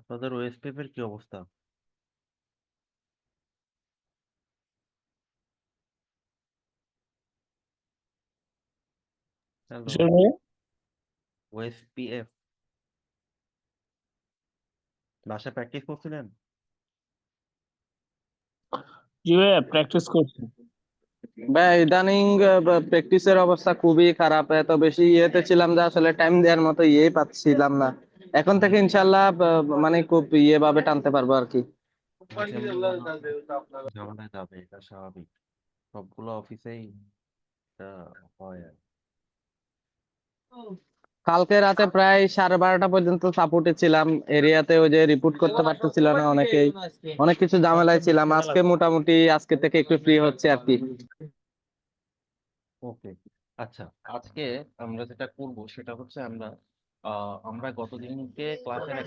আপনাদের ওয়েস্টেপের কি অবস্থা? হ্যালো। কিশোর ভাইয়া? ওএসপিএফ বাসায় প্র্যাকটিস করছিলেন? জি ভাইয়া, প্র্যাকটিস করছি। ভাই ইদানিং প্র্যাকটিসের অবস্থা খুবই খারাপ। এত বেশি ইয়েতে ছিলাম যে আসলে টাইম দেওয়ার মতো পাচ্ছিলাম না। এখন থেকে ইনশাল্লাহ মানে খুব ভাবে টানতে পারবো আর কি। যেমন মনে ঝামেলায় যাবে, এটা স্বাভাবিক। সবগুলো অফিসেই এটা হয় আর কালকে রাতে প্রায় 12:30 পর্যন্ত সাপোর্টে ছিলাম এরিয়াতে, ওই যে রিপোর্ট করতে পারতেছিল না অনেকেই, অনেক কিছু ঝামেলায় ছিলাম। আজকে মোটামুটি আজকে থেকে একটু ফ্রি হচ্ছে আর কি। ওকে। আচ্ছা, আজকে আমরা যেটা করব সেটা হচ্ছে আমরা গতদিনকে ক্লাসের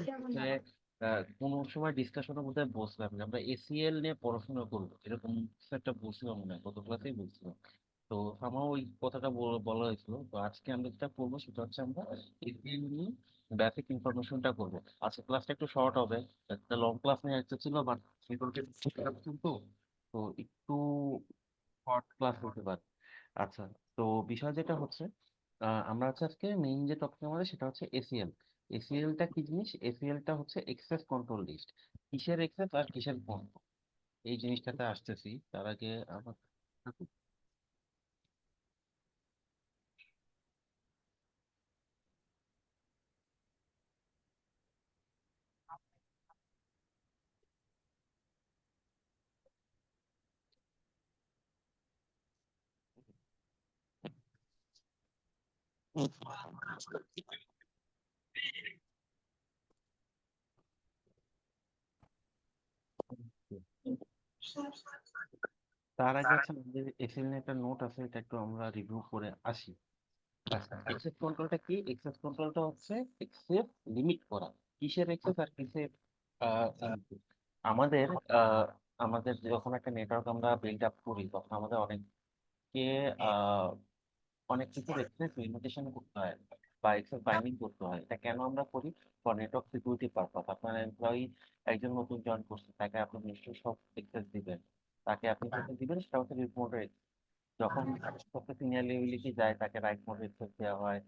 কোনো সময় ডিসকাশনের মধ্যে বসলাম যে আমরা এসিএল নিয়ে পড়াশোনা করবো, এরকম কিছু একটা বলছিলাম মনে হয়, গত ক্লাসেই বলছিলাম। তো আমার ওই কথাটা বলা হয়েছিল। তো আজকে আমরা যেটা করবো সেটা হচ্ছে আমরা এসিএল নিয়ে বেসিক ইনফরমেশনটা করবো। আজকে ক্লাসটা একটু শর্ট হবে, একটা লং ক্লাস নিয়ে একটা ছিল, বাট তো তো একটু শর্ট ক্লাস হতে পারে। আচ্ছা, তো বিষয় যেটা হচ্ছে, আমরা হচ্ছে আজকে মেইন যে টপিক আমাদের সেটা হচ্ছে এসিএল। এসিএলটা কি জিনিস? এসিএলটা হচ্ছে এক্সেস কন্ট্রোল লিস্ট। কিসের এক্সেস আর কিসের কন্ট্রোল, এই জিনিসটাতে আসতেছি। তার আগে আমার তার আগে হচ্ছে আমাদের এসিএল নিয়ে একটা নোট আছে, এটা একটু আমরা রিভিউ করে আসি। আচ্ছা, এক্সেস কন্ট্রোলটা কি? এক্সেস কন্ট্রোলটা হচ্ছে এক্সেস লিমিট করা। কিসের এক্সেস আর কিসের limit? আমাদের আহ, আমাদের যখন একটা নেটওয়ার্ক আমরা বিল্ড আপ করি, তখন আমাদের অনেককে অনেক কিছুর এক্সেস লিমিটেশন করতে হয় বা এক্সেস বাইন্ডিং করতে হয়। এটা কেন আমরা করি? For network security purpose. আপনার এমপ্লয়ি একজন নতুন জয়েন করছে, তাকে আপনি নিশ্চয়ই সব এক্সেস দিবেন। তাকে আপনি যেটা দিবেন সেটা হচ্ছে রিমোটের। যখন সবচেয়ে সিনিয়র লেভেলে যায়, তাকে রাইট মোড অ্যাক্সেস দেওয়া হয়,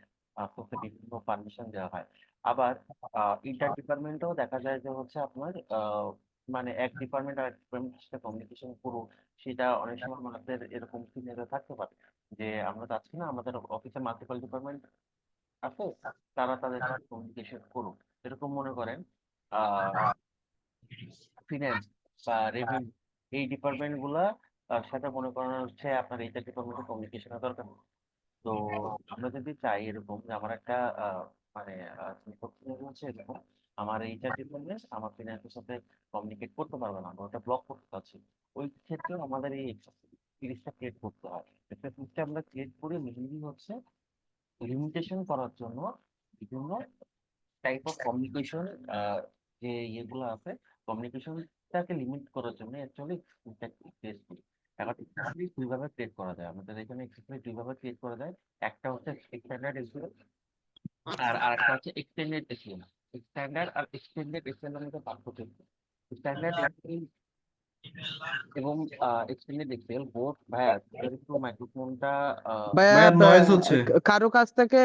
সবচেয়ে বিভিন্ন পারমিশন দেওয়া হয়। আবার ইন্টার ডিপার্টমেন্টেও দেখা যায় যে হচ্ছে আপনার মানে এক ডিপার্টমেন্ট আর ডিপার্টমেন্টের সাথে কমিউনিকেশন পুরো, সেটা অনেক সময় আমাদের এরকম সিনিয়র থাকতে পারে যে আমরা চাচ্ছি না আমাদের অফিসে মাল্টিপল ডিপার্টমেন্ট আছে, তারা তাদের সাথে কমিউনিকেশন করুক। এরকম মনে করেন ফিনান্স বা রেভিনিউ, এই ডিপার্টমেন্ট গুলা সাথে মনে করেন হচ্ছে আপনার এইটা ডিপার্টমেন্টের কমিউনিকেশনের দরকার নেই। তো আমরা যদি চাই এরকম যে আমার একটা মানে portfolio হচ্ছে এরকম, আমার এইচআর ডিপার্টমেন্ট আমার ফিনান্সের সাথে কমিউনিকেট করতে পারবে না, আমরা ওটা ব্লক করতে চাচ্ছি, ওই ক্ষেত্রে আমাদের এই সিরিজটা ক্রিয়েট করতে হয়। একটা সিরিজটা আমরা ক্রিয়েট করে মেনলি হচ্ছে লিমিটেশন করার জন্য বিভিন্ন টাইপ অফ কমিউনিকেশন, যে ইয়েগুলো আছে, কমিউনিকেশনটাকে লিমিট করার জন্য অ্যাকচুয়ালি ক্রিয়েট করি। এখন এক্সেসরিজ দুইভাবে ক্রিয়েট করা যায়, আমাদের এখানে এক্সেসরিজ দুইভাবে ক্রিয়েট করা যায়। একটা হচ্ছে স্ট্যান্ডার্ড এসিএল, আর আরেকটা হচ্ছে এক্সটেন্ডেড এসিএল। স্ট্যান্ডার্ড আর এক্সটেন্ডেড এসিএল এর মধ্যে পার্থক্য কি? স্ট্যান্ডার্ড এসিএল এবং এক্সটেন্ডেড এসিএল বোথ, ভাইয়া একটু মাইক্রোফোনটা ভাইয়া ভাইয়া নয়েজ হচ্ছে। কারো কাছ থেকে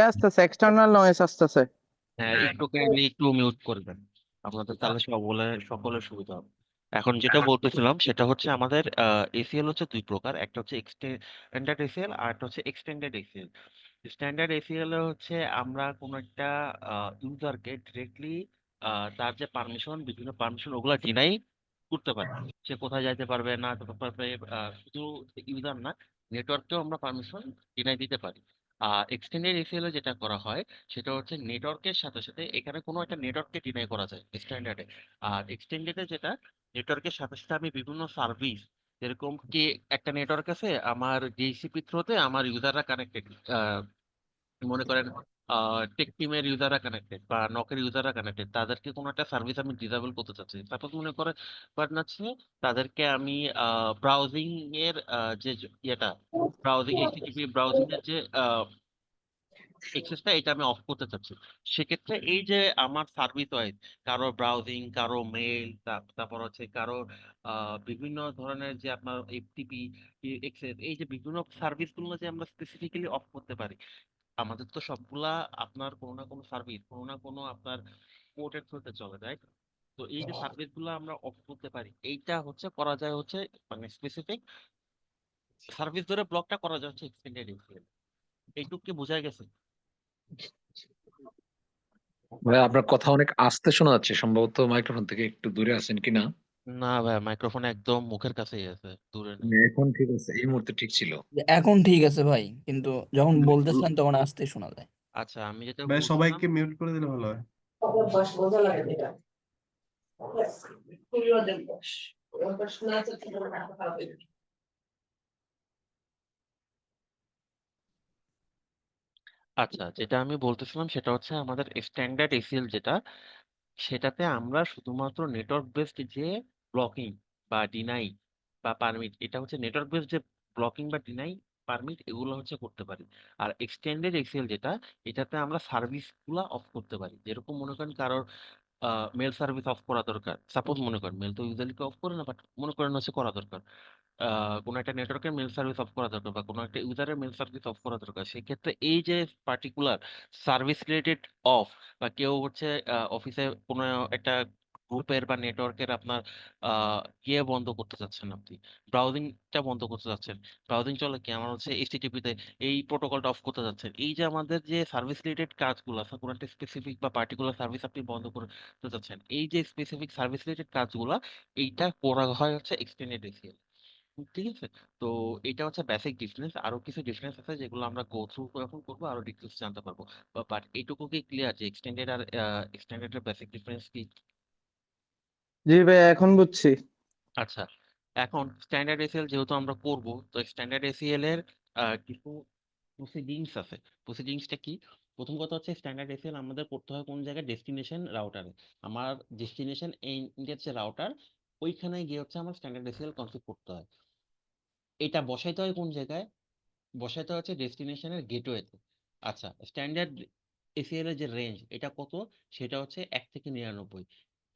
আসতেছে, এক্সটার্নাল নয়েজ আসতেছে। হ্যাঁ, একটু কাইন্ডলি একটু মিউট করবেন আপনাদের, তাহলে সকলের সুবিধা হবে। এখন যেটা বলতেছিলাম সেটা হচ্ছে আমাদের এসিএল হচ্ছে দুই প্রকার, একটা হচ্ছে স্ট্যান্ডার্ড এসিএল আর একটা হচ্ছে এক্সটেন্ডেড এসিএল। স্ট্যান্ডার্ড এসিএল হচ্ছে আমরা কোনো একটা ইউজারকে ডিরেক্টলি তার যে পারমিশন, বিভিন্ন পারমিশন ওগুলা ডিনাই করতে পারি। সে কোথায় যাইতে পারবে না যেতে পারবে, শুধু ইউজার না, নেটওয়ার্ককেও আমরা পারমিশন ডিনাই দিতে পারি। আর এক্সটেন্ডেড এসিএল এ যেটা করা হয় সেটা হচ্ছে নেটওয়ার্কের সাথে সাথে, এখানে কোনো একটা নেটওয়ার্ককে ডিনাই করা যায় স্ট্যান্ডার্ডে। আর এক্সটেন্ডেডে যেটা, নেটওয়ার্কের সাথে সাথে আমি বিভিন্ন সার্ভিস, যেরকম কি একটা নেটওয়ার্ক আছে আমার ডিএসসিপি থ্রোতে আমার ইউজাররা কানেক্টেড, মনে করেন টেক টিমের ইউজাররা কানেক্টেড বা নকের ইউজাররা কানেক্টেড, তাদেরকে কোনো একটা সার্ভিস আমি ডিসেবল করতে চাচ্ছি। সাপোজ মনে করেন হচ্ছে তাদেরকে আমি ব্রাউজিং এর যে ইয়েটা, ব্রাউজিং এইচটিটিপি ব্রাউজিং এর যে এক্সেসটা এটা আমি অফ করতে চাচ্ছি। সেক্ষেত্রে এই যে আমার সার্ভিস ওয়াইজ কারো ব্রাউজিং, কারো মেল, তারপর হচ্ছে কারো বিভিন্ন ধরনের যে আপনার এফটিপি, এক্সেস, এই যে বিভিন্ন সার্ভিস গুলো যে আমরা স্পেসিফিক্যালি অফ করতে পারি, আমাদের তো সবগুলা আপনার কোনো না কোনো সার্ভিস, কোনো না কোনো আপনার পোর্টের থ্রুতে চলে যায়। তো এই যে সার্ভিস গুলো আমরা অফ করতে পারি, এইটা হচ্ছে করা যায় হচ্ছে মানে স্পেসিফিক সার্ভিস ধরে ব্লকটা করা যায় হচ্ছে এক্সটেন্ডেড এসিএল। এইটুকু কি বোঝা গেছে? ভাই আপনার কথা অনেক আস্তে শোনা যাচ্ছে, সম্ভবত মাইক্রোফোন থেকে একটু দূরে আছেন কিনা। না ভাই, মাইক্রোফোন একদম মুখের কাছেই আছে, দূরে নেই। এখন ঠিক আছে, এই মুহূর্তে ঠিক ছিল। এখন ঠিক আছে ভাই, কিন্তু যখন বলতেছিলেন তখন আস্তে শোনা যায়। আচ্ছা, আমি যেটা ভাই বলছিলাম, সবাইকে মিউট করে দিলে ভালো হয়। আচ্ছা যেটা আমি বলতেছিলাম সেটা হচ্ছে আমাদের স্ট্যান্ডার্ড এসিএল যেটা, সেটাতে আমরা শুধুমাত্র নেটওয়ার্ক বেসড যে ব্লকিং বা ডিনাই বা পারমিট, এটা হচ্ছে নেটওয়ার্ক বেসড যে ব্লকিং বা ডিনাই পারমিট, এগুলো হচ্ছে করতে পারি। আর এক্সটেন্ডেড এক্সিএল যেটা, এটাতে আমরা সার্ভিস গুলা অফ করতে পারি। যেরকম মনে করেন কারোর মেল সার্ভিস অফ করা দরকার, সাপোজ মনে করেন মেল তো ইউজুয়ালি অফ করে না, বাট মনে করেন হচ্ছে করা দরকার, কোনো একটা নেটওয়ার্কের মেল সার্ভিস অফ করা দরকার বা কোনো একটা ইউজারের মেল সার্ভিস অফ করা দরকার, সেক্ষেত্রে এই যে পার্টিকুলার সার্ভিস রিলেটেড অফ, বা কেউ হচ্ছে অফিসে কোনো একটা গ্রুপের বা নেটওয়ার্কের আপনার ইয়ে বন্ধ করতে চাচ্ছেন, আপনি ব্রাউজিংটা বন্ধ করতে চাচ্ছেন, ব্রাউজিং চলে কি আমার হচ্ছে এইচটিটিপি তে, এই প্রোটোকলটা অফ করতে যাচ্ছেন, এই যে আমাদের যে সার্ভিস রিলেটেড কাজগুলো আছে, কোনো একটা স্পেসিফিক বা পার্টিকুলার সার্ভিস আপনি বন্ধ করতে চাচ্ছেন, এই যে স্পেসিফিক সার্ভিস রিলেটেড কাজগুলা, এইটা করা হয় হচ্ছে এক্সটেন্ডেড এসিএল। ঠিক আছে। তো এটা হচ্ছে বেসিক ডিফারেন্স, আরো কিছু ডিফারেন্স আছে যেগুলো আমরা গো থ্রু যখন করবো আরো ডিটেলস জানতে পারবো। বাট এইটুকু কি ক্লিয়ার যে এক্সটেন্ডেড আর এক্সটেন্ডেড এর বেসিক ডিফারেন্স কি? জি ভাই, এখন বুঝছি। আচ্ছা, এখন স্ট্যান্ডার্ড এসিএল যেহেতু আমরা করব, তো স্ট্যান্ডার্ড এসিএল এর কিছু প্রসিডিংস আছে। প্রসিডিংসটা কি? প্রথম কথা হচ্ছে স্ট্যান্ডার্ড এসিএল আমাদের করতে হয় কোন জায়গায়, ডেস্টিনেশন রাউটারে। আমার ডেস্টিনেশন এন্ডের যে রাউটার, ওইখানে গিয়ে হচ্ছে আমার স্ট্যান্ডার্ড এসিএল কনফিগ করতে হয়। এটা বসাইতে হয় কোন জায়গায়? বসাইতে হচ্ছে ডেস্টিনেশনের গেটওয়েতে। আচ্ছা, স্ট্যান্ডার্ড এসিএল এর যে রেঞ্জ এটা কত? সেটা হচ্ছে 1 থেকে 99।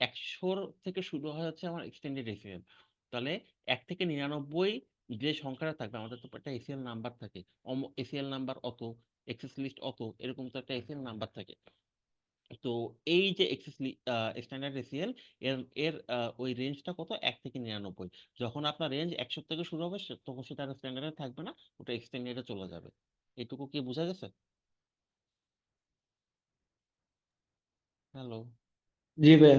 100 থেকে শুরু হয় হচ্ছে আমার এক্সটেন্ডেড এসিএল। তাহলে 1 থেকে 99 যে সংখ্যাটা থাকবে, আমাদের তো একটা এসিএল নাম্বার থাকে, এসিএল নাম্বার অত, এক্সেস লিস্ট অত, এরকম তো একটা এসিএল নাম্বার থাকে। তো এই যে স্ট্যান্ডার্ড এসিএল, এর এর ওই রেঞ্জটা কত? 1 থেকে 99। যখন আপনার রেঞ্জ 100 থেকে শুরু হবে তখন সেটা আর স্ট্যান্ডার্ডে থাকবে না, ওটা এক্সটেন্ডেডে চলে যাবে। এটুকু কি বোঝা গেছে? হ্যালো। জি ভাই।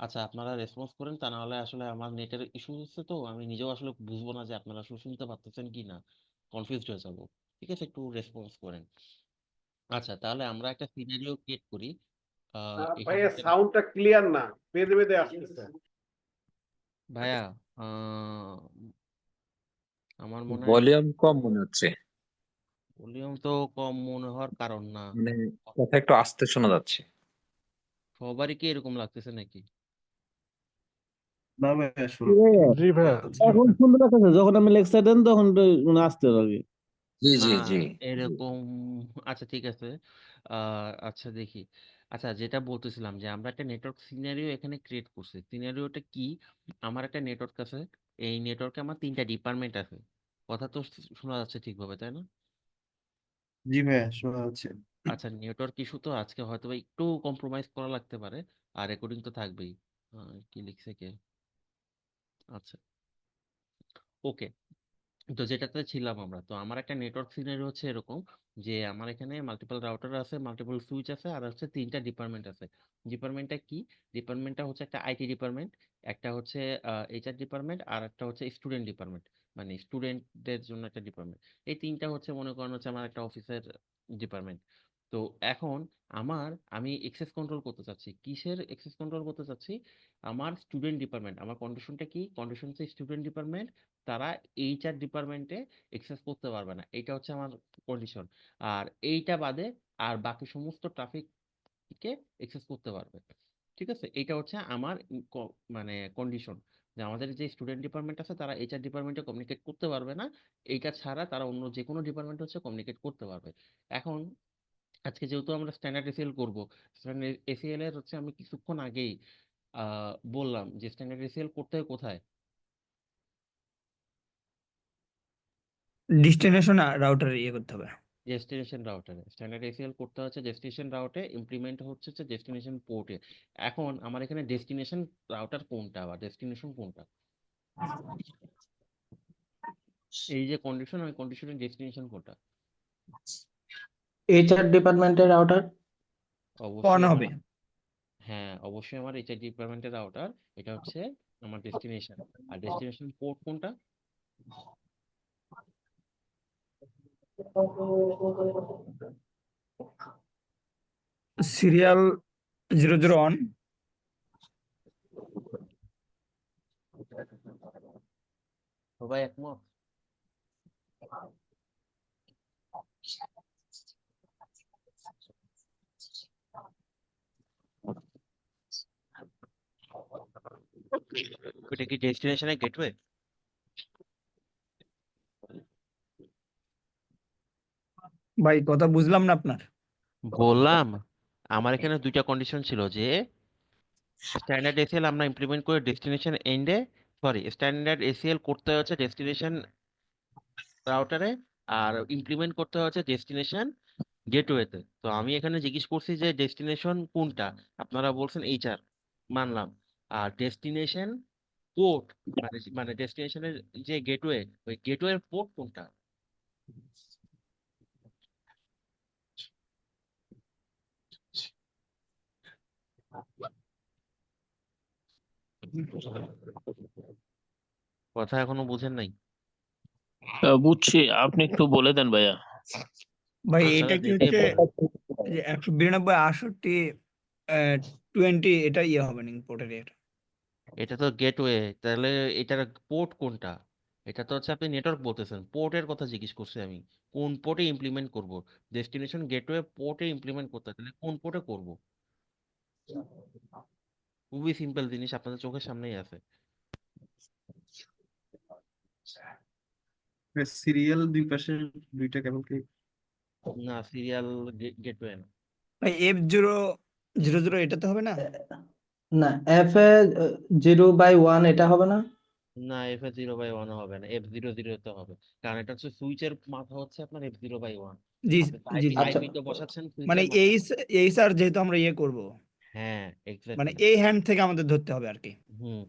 আচ্ছা, আপনারা রেসপন্স করেন, তা না হলে আসলে আমার নেটের ইস্যু হচ্ছে, তো আমি নিজেও আসলে বুঝবো না যে আপনারা আসলে শুনতে পাচ্ছেন কি না, কনফিউজড হয়ে যাবো। ঠিক আছে, একটু রেসপন্স করেন। আচ্ছা, তাহলে আমরা একটা সিনারিও ক্রিয়েট করি। এখানে ভাইয়া সাউন্ডটা ক্লিয়ার না, বেঁধে বেঁধে আসতেছে। ভাইয়া, আহ, আমার মনে হয় ভলিউম কম মনে হচ্ছে, ভলিউম তো কম মনে হওয়ার কারণ না। মানে কথা একটু আস্তে শোনা যাচ্ছে। সবারই কি এরকম লাগতেছে নাকি? না ভাই, জি ভাইয়া, জি ভাইয়া, এখন সুন্দর লাগতেছে, যখন আমি লেকচার দেন তখন একটু মানে আসতে লাগে। জি না, জি জি। এরকম। আচ্ছা ঠিক আছে। আচ্ছা দেখি। আচ্ছা, যেটা বলতেছিলাম যে আমরা একটা নেটওয়ার্ক সিনারিও এখানে ক্রিয়েট করছি। সিনারিওটা কি? আমার একটা নেটওয়ার্ক আছে, এই নেটওয়ার্কে আমার 3টা ডিপার্টমেন্ট আছে। কথা তো শোনা যাচ্ছে ঠিকভাবে, তাই না? জি ভাইয়া শোনা যাচ্ছে। আচ্ছা, নেটওয়ার্ক ইস্যু তো আজকে হয়তো বা একটু কম্প্রোমাইজ করা লাগতে পারে, আর রেকর্ডিং তো থাকবেই। কি লিখছে কে? আচ্ছা, ওকে। তো যেটাতে ছিলাম আমরা, তো আমার একটা নেটওয়ার্ক সিনারি হচ্ছে এরকম যে আমার এখানে মাল্টিপল রাউটার আছে, মাল্টিপল সুইচ আছে, আর হচ্ছে 3টা ডিপার্টমেন্ট আছে। ডিপার্টমেন্টটা কি? ডিপার্টমেন্টটা হচ্ছে একটা আইটি ডিপার্টমেন্ট, একটা হচ্ছে এইচআর ডিপার্টমেন্ট, আর একটা হচ্ছে স্টুডেন্ট ডিপার্টমেন্ট, মানে স্টুডেন্টদের জন্য একটা ডিপার্টমেন্ট। এই 3টা হচ্ছে মনে করেন হচ্ছে আমার একটা অফিসের ডিপার্টমেন্ট। তো এখন আমি এক্সেস কন্ট্রোল করতে চাচ্ছি, কিসের এক্সেস কন্ট্রোল করতে চাচ্ছি? আমার স্টুডেন্ট ডিপার্টমেন্ট, আমার কন্ডিশনটা কি? কন্ডিশন হচ্ছে স্টুডেন্ট ডিপার্টমেন্ট তারা এইচআর ডিপার্টমেন্টে এক্সেস করতে পারবে না, এটা হচ্ছে আমার কন্ডিশন। আর এইটা বাদে আর বাকি সমস্ত ট্রাফিককে এক্সেস করতে পারবে। ঠিক আছে, এটা হচ্ছে আমার মানে কন্ডিশন, যে আমাদের যে স্টুডেন্ট ডিপার্টমেন্ট আছে তারা এইচআর ডিপার্টমেন্টে কমিউনিকেট করতে পারবে না, এইটা ছাড়া তারা অন্য যে কোনো ডিপার্টমেন্ট হচ্ছে কমিউনিকেট করতে পারবে। এখন আজকে যেহেতু আমরা স্ট্যান্ডার্ড এসিএল করবো, স্ট্যান্ডার্ড এসিএল এর হচ্ছে আমি কিছুক্ষণ আগেই বললাম যে স্ট্যান্ডার্ড এসিএল করতে হয় কোথায়? ডেস্টিনেশন রাউটার ইয়ে করতে হবে। ডেস্টিনেশন রাউটারে স্ট্যান্ডার্ড এসিএল করতে হচ্ছে, ডেস্টিনেশন রাউটে ইমপ্লিমেন্ট হচ্ছে ডেস্টিনেশন পোর্টে। এখন আমার এখানে ডেস্টিনেশন রাউটার কোনটা বা ডেস্টিনেশন কোনটা, এই যে কন্ডিশন, ওই কন্ডিশনের ডেস্টিনেশন কোনটা? এইচআর ডিপার্টমেন্টের রাউটার। পন অবশ্যই হবে। হ্যাঁ, অবশ্যই আমার এইচআর ডিপার্টমেন্টের রাউটার, এটা হচ্ছে আমার ডেস্টিনেশন। আর ডেস্টিনেশন পোর্ট কোনটা? সিরিয়াল 001। সবাই একমত? ওটা কি ডেস্টিনেশনের গেটওয়ে? ভাই কথা বুঝলাম না আপনার। বললাম আমার এখানে দুইটা কন্ডিশন ছিল, যে স্ট্যান্ডার্ড এসিএল আমরা ইমপ্লিমেন্ট করে ডেস্টিনেশন এন্ডে, সরি স্ট্যান্ডার্ড এসিএল করতে হচ্ছে ডেস্টিনেশন রাউটারে, আর ইমপ্লিমেন্ট করতে হচ্ছে ডেস্টিনেশন গেটওয়েতে। তো আমি এখানে জিজ্ঞেস করছি যে ডেস্টিনেশন কোনটা, আপনারা বলছেন এইচআর, মানলাম। আর ডেস্টিনেশন পোর্ট মানে মানে ডেস্টিনেশনের যে গেটওয়ে, ওই গেটওয়ের পোর্ট কোনটা? কথা এখনো বুঝেন নাই? বুঝছি, আপনি একটু বলে দেন ভাইয়া। ভাই আপনারা এটা কি দেখে হচ্ছে যে 192.68 20 এটা ইয়ে হবে না পোর্টের এটা? এটা তো গেটওয়ে, তাহলে এটার পোর্ট কোনটা? এটা তো হচ্ছে আপনি নেটওয়ার্ক বলতেছেন, পোর্টের কথা জিজ্ঞেস করছি আমি, কোন পোর্টে ইমপ্লিমেন্ট করব? ডেস্টিনেশন গেটওয়ে পোর্টে ইমপ্লিমেন্ট করতে হয়, তাহলে কোন পোর্টে করব? খুবই সিম্পল জিনিস, আপনাদের চোখের সামনেই আছে। সিরিয়াল দুই পাশে দুইটা কেবল কি? না, সিরিয়াল গেটওয়ে না। ভাই F000 এটাতে হবে না? না, এফ এ 0/1 এটা হবে না। না, F0/1 হবে না, F00 তে হবে। কারণ এটা হচ্ছে সুইচের মাথা হচ্ছে আপনার F0/1। জি আপনি জি জি। আচ্ছা, আইপি তো বসাচ্ছেন মানে সুইচের মাথা। এই স্যার যেহেতু আমরা ইয়ে করব, হ্যাঁ, মানে এক্স্যাক্টলি। এই হ্যান্ড থেকে আমাদের ধরতে হবে আর কি। হুম,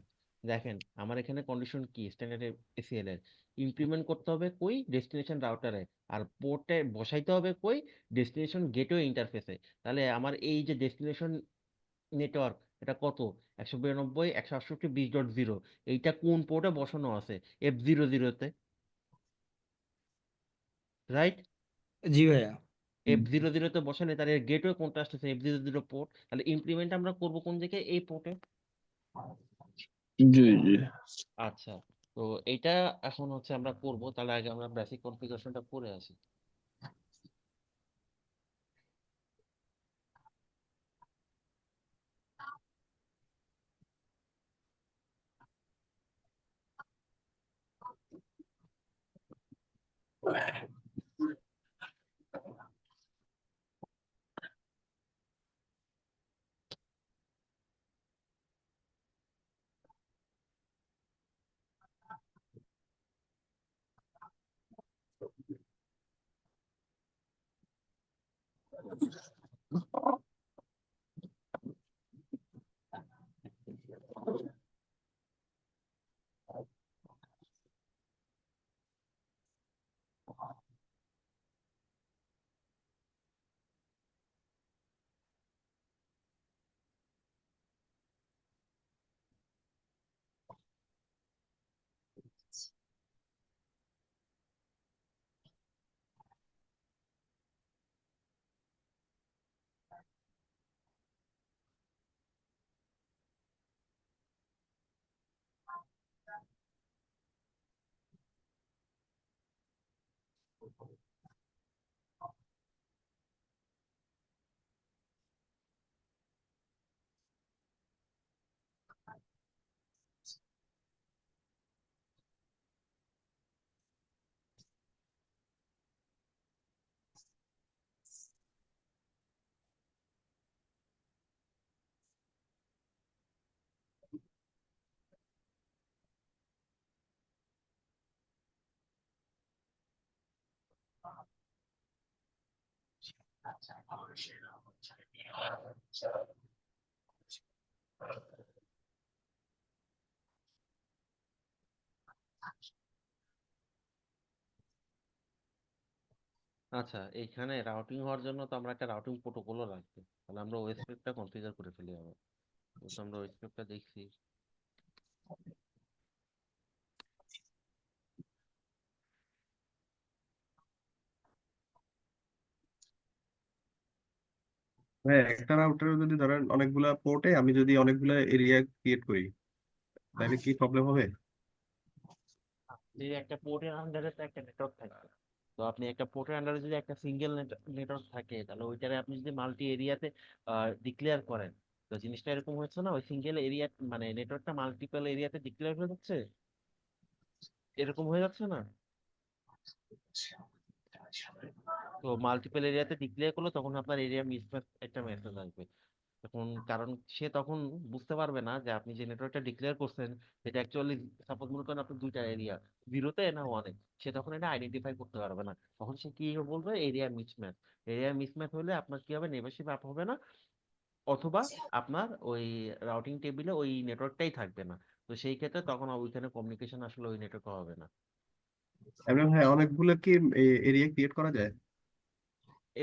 দেখেন আমার এখানে কন্ডিশন কি, স্ট্যান্ডার্ড এসিএল এর ইমপ্লিমেন্ট করতে হবে কই, ডেস্টিনেশন রাউটারে, আর পোর্টে বসাইতে হবে কই, ডেস্টিনেশন গেটওয়ে ইন্টারফেসে। তাহলে আমার এই যে ডেস্টিনেশন নেটওয়ার্ক, এটা কত, 192.168.20.0, এইটা কোন পোর্টে বসানো আছে? F00 তে, রাইট? জি ভাইয়া। F00 তে বসালে তাহলে গেটওয়ে কোনটা আসতেছে? F00 port. তাহলে ইমপ্লিমেন্ট আমরা করব কোন জায়গায়? এই পোর্টে। জি জি। আচ্ছা, তো এইটা এখন হচ্ছে আমরা করব, তাহলে আগে আমরা বেসিক কনফিগারেশনটা করে আসি। আচ্ছা, এইখানে রাউটিং হওয়ার জন্য তো আমরা একটা রাউটিং প্রোটোকলও রাখবো। তাহলে আমরা ওএসপিএফটা কনফিগার করে ফেলি আবার। তো আমরা ওএসপিএফটা দেখছি। ভাই একটা রাউটারে যদি ধরেন অনেকগুলা পোর্টে আমি যদি অনেকগুলা এরিয়া ক্রিয়েট করি তাহলে কি প্রবলেম হবে? যে একটা পোর্টের আন্ডারে তো একটা নেটওয়ার্ক থাকে। তো আপনি একটা পোর্টের আন্ডারে যদি একটা সিঙ্গেল নেটওয়ার্ক থাকে, তাহলে ওইটারে আপনি যদি মাল্টি এরিয়াতে ডিক্লেয়ার করেন, তো জিনিসটা এরকম হচ্ছে না, ওই সিঙ্গেল এরিয়া মানে নেটওয়ার্কটা মাল্টিপল এরিয়াতে ডিক্লেয়ার হয়ে যাচ্ছে, এরকম হয়ে যাচ্ছে না? তো মাল্টিপল এরিয়াতে ডিক্লেয়ার করলে তখন আপনার এরিয়া মিসম্যাচ একটা মেসেজ আসবে। তখন কারণ সে তখন বুঝতে পারবে না যে আপনি যে নেটওয়ার্কটা ডিক্লেয়ার করছেন সেটা অ্যাকচুয়ালি, সাপোজ মনে করেন আপনার দুইটা এরিয়া, জিরোতে না ওয়ানে, সে তখন এটা আইডেন্টিফাই করতে পারবে না। তখন সে কি বলবে, এরিয়া মিসম্যাচ। এরিয়া মিসম্যাচ হলে আপনার কি হবে, নেবারশিপ আপ হবে না, অথবা আপনার ওই রাউটিং টেবিলে ওই নেটওয়ার্কটাই থাকবে না। তো সেই ক্ষেত্রে তখন ওইখানে কমিউনিকেশন আসলে ওই নেটওয়ার্কে হবে না। এমনি ভাই অনেকগুলো কি এরিয়া ক্রিয়েট করা যায়?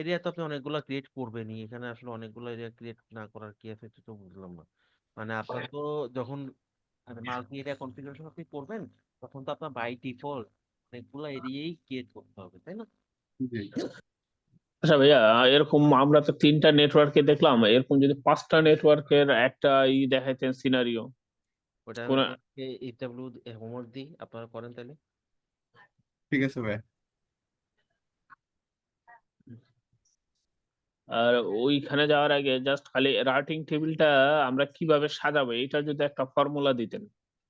এরিয়া তো আপনি অনেকগুলো ক্রিয়েট করবেনই, এখানে আসলে অনেকগুলো এরিয়া ক্রিয়েট না করার কি আছে সেটা তো বুঝলাম না। মানে আপনার তো যখন মানে মাল্টি এরিয়া কনফিগারেশন আপনি করবেন, তখন তো আপনার বাই ডিফল্ট অনেকগুলো এরিয়াই ক্রিয়েট করতে হবে, তাই না? জি। আচ্ছা ভাইয়া, এরকম আমরা তো 3টা নেটওয়ার্কে দেখলাম, এরকম যদি 5টা নেটওয়ার্কের একটা দেখাইতেন সিনারিও ওটা আমি কোন। আপনাকে ইডব্লিউ হোমওয়ার্ক দিই, আপনারা করেন তাহলে। ঠিক আছে ভাই। আর ওইখানে যাওয়ার আগে জাস্ট খালি রাউটিং টেবিলটা আমরা কিভাবে সাজাবো এটা যদি একটা ফর্মুলা দিতেন।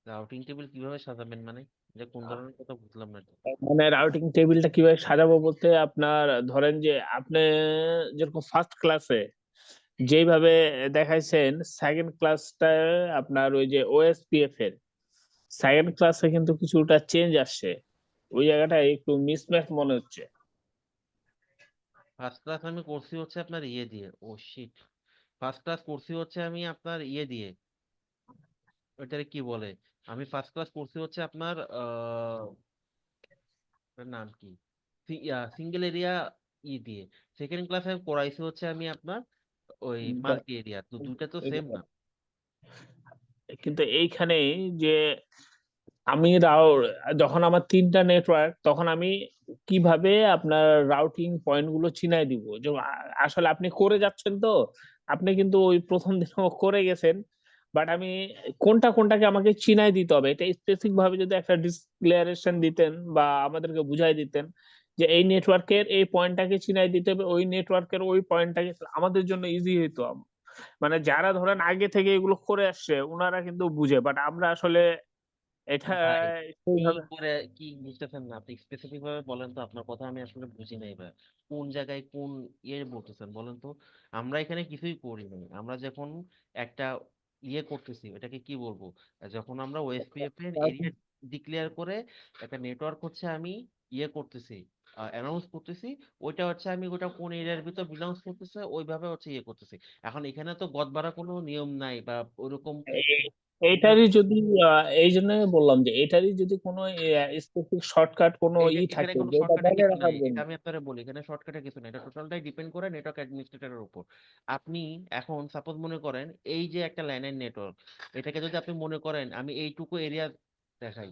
রাউটিং টেবিল কিভাবে সাজাবেন মানে, এটা কোন ধরনের কথা বুঝলাম না তো। মানে রাউটিং টেবিলটা কিভাবে সাজাবো বলতে আপনার ধরেন যে আপনি যেরকম ফার্স্ট ক্লাসে যেইভাবে দেখাইছেন, সেকেন্ড ক্লাসটায় আপনার ওই যে ওএসপিএফ এর সেকেন্ড ক্লাসে কিন্তু কিছুটা চেঞ্জ আসছে, ওই জায়গাটা একটু মিসম্যাচ মনে হচ্ছে। ফার্স্ট ক্লাস আমি করছি হচ্ছে আপনার ইয়ে দিয়ে, ও শিট, ফার্স্ট ক্লাস করছি হচ্ছে আমি আপনার ইয়ে দিয়ে, ওইটারে কি বলে, আমি ফার্স্ট ক্লাস করছি হচ্ছে আপনার ওটার নাম কি, সিঙ্গেল এরিয়া ই দিয়ে। সেকেন্ড ক্লাসে করাইছি হচ্ছে আমি আপনার ওই মাল্টি এরিয়া, তো দুইটা তো সেম না। কিন্তু এইখানে যে আমি যখন আমার 3টা নেটওয়ার্ক, তখন আমি কিভাবে আপনার রাউটিং পয়েন্ট গুলো চিনাই দিব যে আসলে আপনি করে যাচ্ছেন তো, আপনি কিন্তু ওই প্রথম দিনও করে গেছেন, বাট আমি কোনটা কোনটাকে আমাকে চিনাই দিতে হবে এটা স্পেসিফিক ভাবে যদি একটা ডিক্লারেশন দিতেন বা আমাদেরকে বুঝাই দিতেন যে এই নেটওয়ার্কের এই পয়েন্টটাকে চিনাই দিতে হবে, ওই নেটওয়ার্কের ওই পয়েন্টটাকে, আমাদের জন্য ইজি হইতো। মানে যারা ধরেন আগে থেকে এগুলো করে আসছে ওনারা কিন্তু বুঝে, বাট আমরা আসলে এটা ভাই কি সেইভাবে। করে, কি বুঝতেছেন না আপনি, স্পেসিফিক ভাবে বলেন তো, আপনার কথা আমি আসলে বুঝি নাই ভাই। কোন জায়গায় কোন ইয়ে বলতেছেন বলেন তো। আমরা এখানে কিছুই করি নাই, আমরা যখন একটা ইয়ে করতেছি, এটাকে কি বলবো, যখন আমরা ওএসপিএফ এর এরিয়া ডিক্লেয়ার করে একটা নেটওয়ার্ক হচ্ছে আমি ইয়ে করতেছি, অ্যানাউন্স করতেছি, ওইটা হচ্ছে আমি ওটা কোন এরিয়ার ভিতর বিলংস করতেছে ওইভাবে হচ্ছে ইয়ে করতেছি। এখন এখানে তো গদ কোনো নিয়ম নাই বা ওরকম। এইটারই যদি এই জন্য বললাম যে এটারই যদি কোনো স্পেসিফিক শর্টকাট কোনো এখানে থাকে কোনো যেটা শর্টকাটের বলে কিছু রাখার নাই, জন্য। এটা আমি আপনারে বলি, এখানে শর্টকাটের কিছু নাই, এটা টোটালটাই ডিপেন্ড করে নেটওয়ার্ক অ্যাডমিনিস্ট্রেটরের উপর। আপনি এখন সাপোজ মনে করেন এই যে একটা লাইনের নেটওয়ার্ক, এটাকে যদি আপনি মনে করেন আমি এইটুকু এরিয়া দেখাই,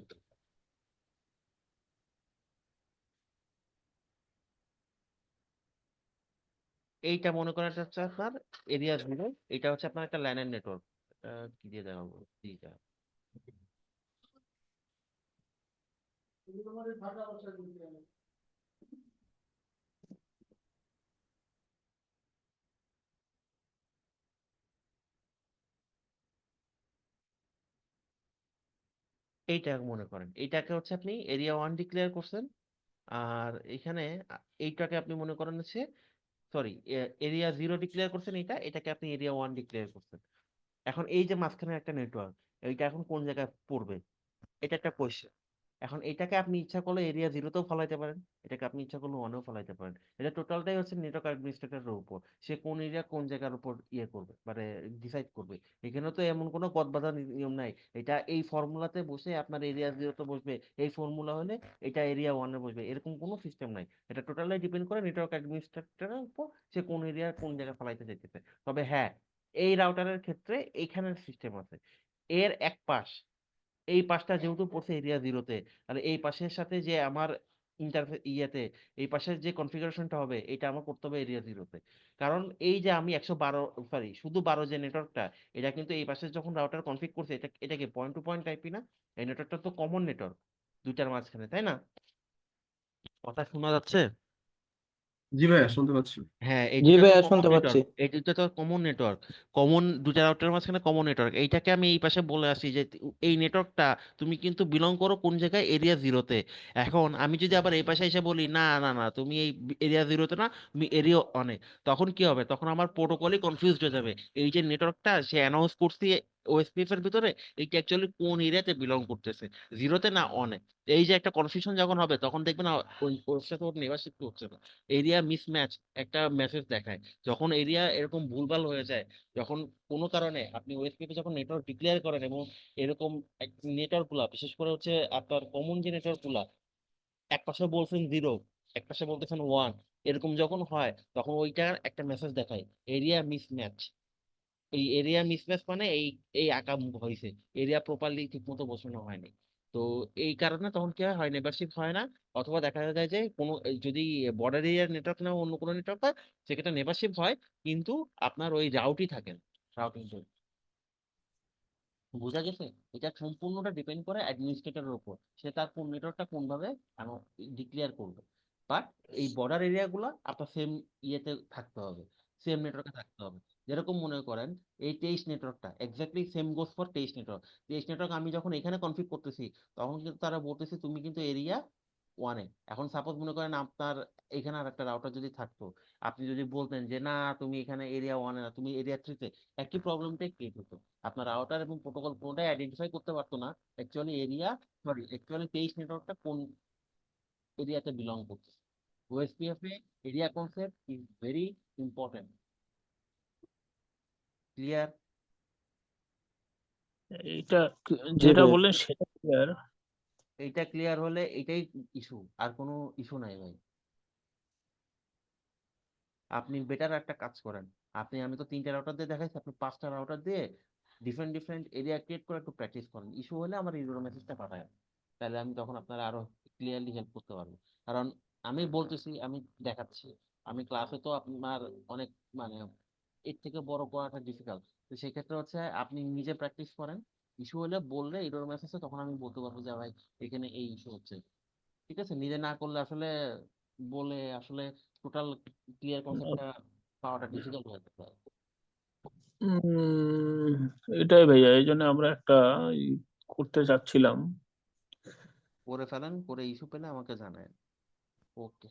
এইটা মনে করেন এটা হচ্ছে আপনার এরিয়া 0, এটা হচ্ছে আপনার একটা লাইনের নেটওয়ার্ক। কি দিয়ে দেখাবো, এইটা এইটা মনে করেন, এইটাকে হচ্ছে আপনি এরিয়া 1 ডিক্লেয়ার করছেন। আর এখানে এইটাকে আপনি মনে করেন হচ্ছে, সরি, এরিয়া 0 ডিক্লেয়ার করছেন, এটাকে আপনি এরিয়া 1 ডিক্লেয়ার করছেন। এখন এই যে মাঝখানে একটা নেটওয়ার্ক, এইটা এখন কোন জায়গায় পড়বে, এটা একটা কোয়েশ্চেন। এখন এটাকে আপনি ইচ্ছা করলে এরিয়া জিরোতেও ফলাইতে পারেন, এটাকে আপনি ইচ্ছা করলে ওয়ানেও ফলাইতে পারেন। এটা টোটালটাই হচ্ছে নেটওয়ার্ক অ্যাডমিনিস্ট্রেটরের উপর, সে কোন এরিয়া কোন জায়গার উপর ইয়ে করবে মানে ডিসাইড করবে। এখানে তো এমন কোনো গদ নিয়ম নাই, এটা এই ফর্মুলাতে বসে আপনার এরিয়া জিরোতে বসবে, এই ফর্মুলা হলে এটা এরিয়া ওয়ানে বসবে, এরকম কোনো সিস্টেম নাই। এটা টোটালি ডিপেন্ড করে নেটওয়ার্ক অ্যাডমিনিস্ট্রেটরের উপর, সে কোন এরিয়া কোন জায়গায় ফলাইতে চাইতেছে। তবে হ্যাঁ, এই রাউটারের ক্ষেত্রে এইখানের সিস্টেম আছে, এর এক পাশ, এই পাশটা যেহেতু পড়ছে এরিয়া জিরোতে, আর এই পাশের সাথে যে আমার ইন্টারফেস ইয়েতে এই পাশের যে কনফিগারেশনটা হবে এটা আমার করতে হবে এরিয়া জিরোতে। কারণ এই যে আমি 112, সরি শুধু 12 যে নেটওয়ার্কটা, এটা কিন্তু এই পাশে যখন রাউটার কনফিগ করছে, এটা কি পয়েন্ট টু পয়েন্ট আইপি না? এই নেটওয়ার্কটা তো কমন নেটওয়ার্ক দুইটার মাঝখানে, তাই না? কথা শোনা যাচ্ছে? জি ভাইয়া, শুনতে পাচ্ছি। হ্যাঁ, এই জি দুটা তো ভাইয়া, কমন শুনতে পাচ্ছি। নেটওয়ার্ক, এই দুটা তো কমন নেটওয়ার্ক, কমন দুটা রাউটারের মাঝখানে কমন নেটওয়ার্ক। এইটাকে আমি এই পাশে বলে আসি যে এই নেটওয়ার্কটা তুমি কিন্তু বিলং করো কোন জায়গায়, এরিয়া জিরোতে। এখন আমি যদি আবার এই পাশে এসে বলি না না না তুমি এই এরিয়া জিরোতে না, তুমি এরিয়া অনে, তখন কি হবে? তখন আমার প্রোটোকলই কনফিউজড হয়ে যাবে। এই যে নেটওয়ার্কটা সে অ্যানাউন্স করছে ওএসপিএফ এর ভিতরে, এইটা অ্যাকচুয়ালি কোন এরিয়াতে বিলং করতেছে, জিরোতে না অনে। এই যে একটা কনফিউশন যখন হবে, তখন দেখবে না ওর সাথে ওর নেভারশিপ হচ্ছে না, এরিয়া মিসম্যাচ একটা মেসেজ দেখায়। যখন এরিয়া এরকম ভুলভাল হয়ে যায়, যখন কোনো কারণে আপনি ওএসপিতে যখন নেটওয়ার্ক ডিক্লেয়ার করেন এবং এরকম নেটওয়ার্ক গুলা, বিশেষ করে হচ্ছে আপনার কমন যে নেটওয়ার্ক গুলা, এক পাশে বলছেন জিরো, এক পাশে বলতেছেন ওয়ান, এরকম যখন হয় তখন ওইটার একটা মেসেজ দেখায় এরিয়া মিসম্যাচ। এই এরিয়া মিসম্যাচ মানে এই এই আঁকা হয়েছে, এরিয়া প্রপারলি ঠিক মতো বসানো হয়নি। তো এই কারণে তখন কি হয়, নেবারশিপ হয় না। অথবা দেখা যায় যে কোনো যদি বর্ডার এরিয়ার নেটওয়ার্ক না অন্য কোনো নেটওয়ার্ক হয়, সেক্ষেত্রে নেবারশিপ হয়, কিন্তু আপনার ওই রাউটই থাকে না, রাউটিং। বোঝা গেছে? এটা সম্পূর্ণটা ডিপেন্ড করে অ্যাডমিনিস্ট্রেটরের উপর, সে তার কোন নেটওয়ার্কটা কোনভাবে ডিক্লেয়ার করবে। বাট এই বর্ডার এরিয়া গুলা আপনার সেম ইয়েতে থাকতে হবে, সেম নেটওয়ার্কে থাকতে হবে। যেরকম মনে করেন এই 23 নেটওয়ার্কটা exactly same goes for 23 network. 23 network আমি যখন এখানে কনফিগ করতেছি, তখন কিন্তু তারা বলতেছে তুমি কিন্তু এরিয়া ওয়ানে। এখন সাপোজ মনে করেন আপনার এখানে আর একটা রাউটার যদি থাকতো, আপনি যদি বলতেন যে না তুমি এখানে এরিয়া ওয়ানে না, তুমি এরিয়া থ্রিতে, একই প্রবলেমটাই ক্রিয়েট হতো। আপনার রাউটার এবং প্রোটোকল কোনটাই আইডেন্টিফাই করতে পারতো না অ্যাকচুয়ালি এরিয়া, সরি অ্যাকচুয়ালি 23 নেটওয়ার্কটা কোন এরিয়াতে বিলং করছে। OSPF A area concept is very important. Clear? এটা জি যেটা ভাইয়া। বললেন সেটা ক্লিয়ার। এইটা ক্লিয়ার হলে এটাই ইস্যু, আর কোনো ইস্যু নাই ভাই। আপনি বেটার একটা কাজ করেন, আপনি আমি তো 3টা রাউটার দিয়ে দেখাইছি, আপনি 5টা রাউটার দিয়ে ডিফারেন্ট ডিফারেন্ট এরিয়া ক্রিয়েট করে একটু প্র্যাকটিস করেন। ইস্যু হলে আমার ইউরো মেসেজটা পাঠায়, তাহলে আমি তখন আপনারা আরো ক্লিয়ারলি হেল্প করতে পারবো। কারণ আমি বলতেছি, আমি দেখাচ্ছি, আমি ক্লাসে তো আপনার অনেক মানে এর থেকে বড় করাটা ডিফিকাল্ট। তো সেক্ষেত্রে হচ্ছে আপনি নিজে প্র্যাকটিস করেন, ইস্যু হলে বললে ইউরো মেসেজে, তখন আমি বলতে পারবো যে ভাই এখানে এই ইস্যু হচ্ছে। ঠিক আছে, নিজে না করলে আসলে বলে আসলে টোটাল ক্লিয়ার কনসেপ্টটা পাওয়াটা ডিফিকাল্ট হয়ে যেতে পারে। উম, এটাই ভাইয়া, এই জন্য আমরা একটা ই করতে চাচ্ছিলাম। করে ফেলেন, করে ইস্যু পেলে আমাকে জানায়। ওকে।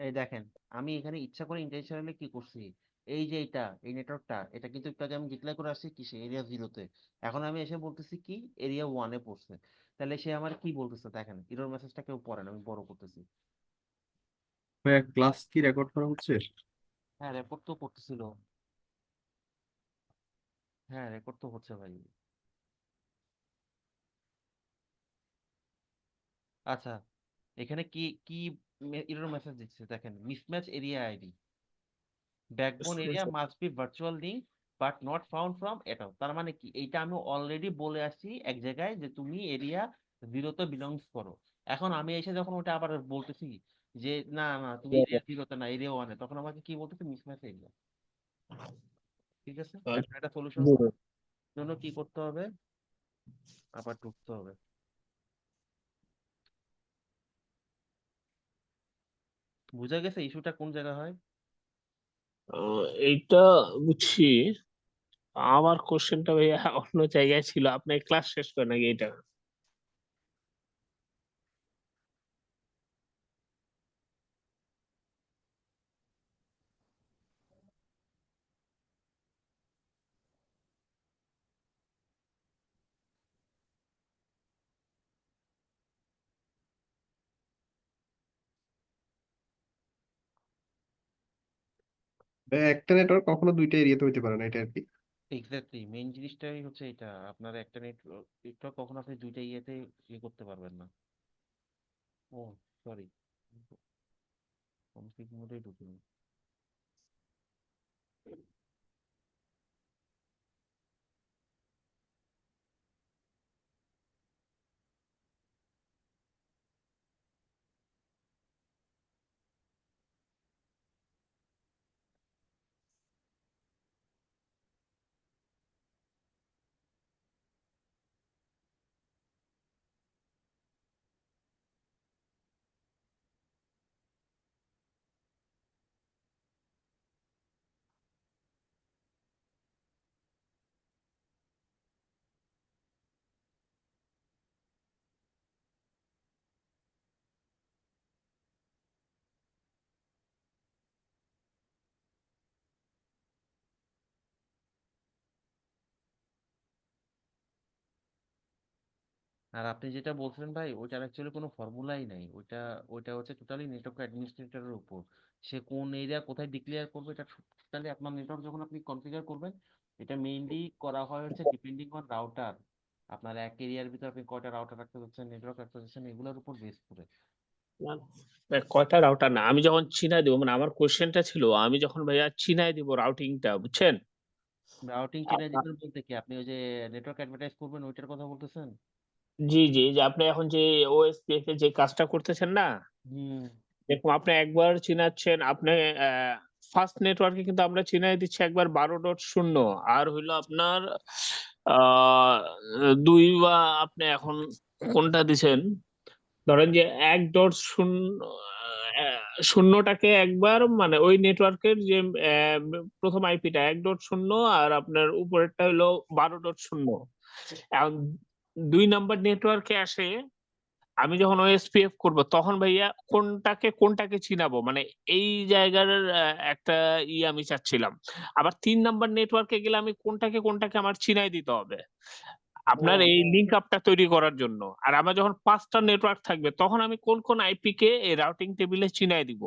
এই দেখেন, আমি এখানে ইচ্ছা করে ইন্টেনশনালি কি করছি, এই যে এই নেটওয়ার্কটা, এটা কিন্তু একটু আগে আমি ডিক্লেয়ার করে আসছি কিসে, এরিয়া 0-তে। এখন আমি এসে বলতেছি কি এরিয়া 1-এ পড়ছে। তাহলে সে আমার কি বলতেছে দেখেন, এরর মেসেজটা কেউ পড়ে না, আমি বড় করতেছি। ভাইয়া ক্লাস কি রেকর্ড করা হচ্ছে? হ্যাঁ, রেকর্ড তো করতেছিল। হ্যাঁ, রেকর্ড তো হচ্ছে ভাই। আচ্ছা, এখানে কি কি এরর মেসেজ দিচ্ছে দেখেন, mismatch area ID, backbone area must be virtual link but not found from এটাও। তার মানে কি, এইটা আমি অলরেডি বলে আসছি এক জায়গায় যে তুমি এরিয়া 0-তে বিলংস করো। এখন আমি এসে যখন ওটা আবার বলতেছি যে না না তুমি এরিয়া 0-তে না, এরিয়া 1-এ, তখন আমাকে কি বলতেছে, মিসম্যাচ এরিয়া। ঠিক আছে, এখন এটা সলিউশন করার জন্য কি করতে হবে, আবার ঢুকতে হবে। বুঝা গেছে ইস্যুটা কোন জায়গায় হয়? এইটা বুঝছি। আমার কোশ্চেনটা ভাইয়া অন্য জায়গায় ছিল, আপনার ক্লাস শেষ করেন নাকি এটা? ভাইয়া একটা নেটওয়ার্ক কখনো দুইটা এরিয়াতে হইতে পারে না, এটা আর কি। এক্স্যাক্টলি, মেইন জিনিসটাই হচ্ছে এটা, আপনার একটা নেটওয়ার্ক কখনো আপনি দুইটা ইয়েতে ইয়ে করতে পারবেন না। ও সরি, কনফিগ মোডে ঢুকিনি। আর আপনি যেটা বলছিলেন ভাই, ওইটার অ্যাকচুয়ালি কোনো ফর্মুলাই নাই। ওইটা ওইটা হচ্ছে টোটালি নেটওয়ার্ক অ্যাডমিনিস্ট্রেটরের উপর, সে কোন এরিয়া কোথায় ডিক্লেয়ার করবে, এটা টোটালি আপনার নেটওয়ার্ক যখন আপনি কনফিগার করবেন, এটা মেইনলি করা হয় হচ্ছে ডিপেন্ডিং অন রাউটার। আপনার এক এরিয়ার ভিতর আপনি কয়টা রাউটার রাখতে চাচ্ছেন, নেটওয়ার্ক রাখতে চাচ্ছেন, এগুলোর উপর বেস করে। কয়টা রাউটার না, আমি যখন চিনাই দিব, মানে আমার কোশ্চেনটা ছিল আমি যখন ভাইয়া চিনাই দিব রাউটিংটা, বুঝছেন? রাউটিং চেনে দিবেন বলতে কি, আপনি ওই যে নেটওয়ার্ক অ্যাডভার্টাইজ করবেন ওইটার কথা বলতেছেন? জি জি, যে আপনি এখন যে ওএসপিএফ এ যে কাজটা করতেছেন না, হুম। দেখুন আপনি একবার চিনাচ্ছেন, আপনি ফার্স্ট নেটওয়ার্কে কিন্তু আমরা চিনাই দিচ্ছি একবার 12.0, আর হইলো আপনার আহ 2 বা আপনি এখন কোনটা দিছেন, ধরেন যে 1.0 শূন্যটাকে একবার, মানে ওই নেটওয়ার্কের যে প্রথম আইপিটা 1.0, আর আপনার উপরেরটা হলো 12.0। এখন 2 নাম্বার নেটওয়ার্কে আসে, আমি যখন ওএসপিএফ করব তখন ভাইয়া কোনটাকে চিনাবো, মানে এই জায়গার একটা আমি চাচ্ছিলাম। আবার 3 নাম্বার নেটওয়ার্কে গেলে আমি কোনটাকে আমার চিনাই দিতে হবে আপনার এই লিংক আপটা তৈরি করার জন্য। আর আমার যখন 5টা নেটওয়ার্ক থাকবে তখন আমি কোন কোন আইপি কে এই রাউটিং টেবিলে চিনাই দিব,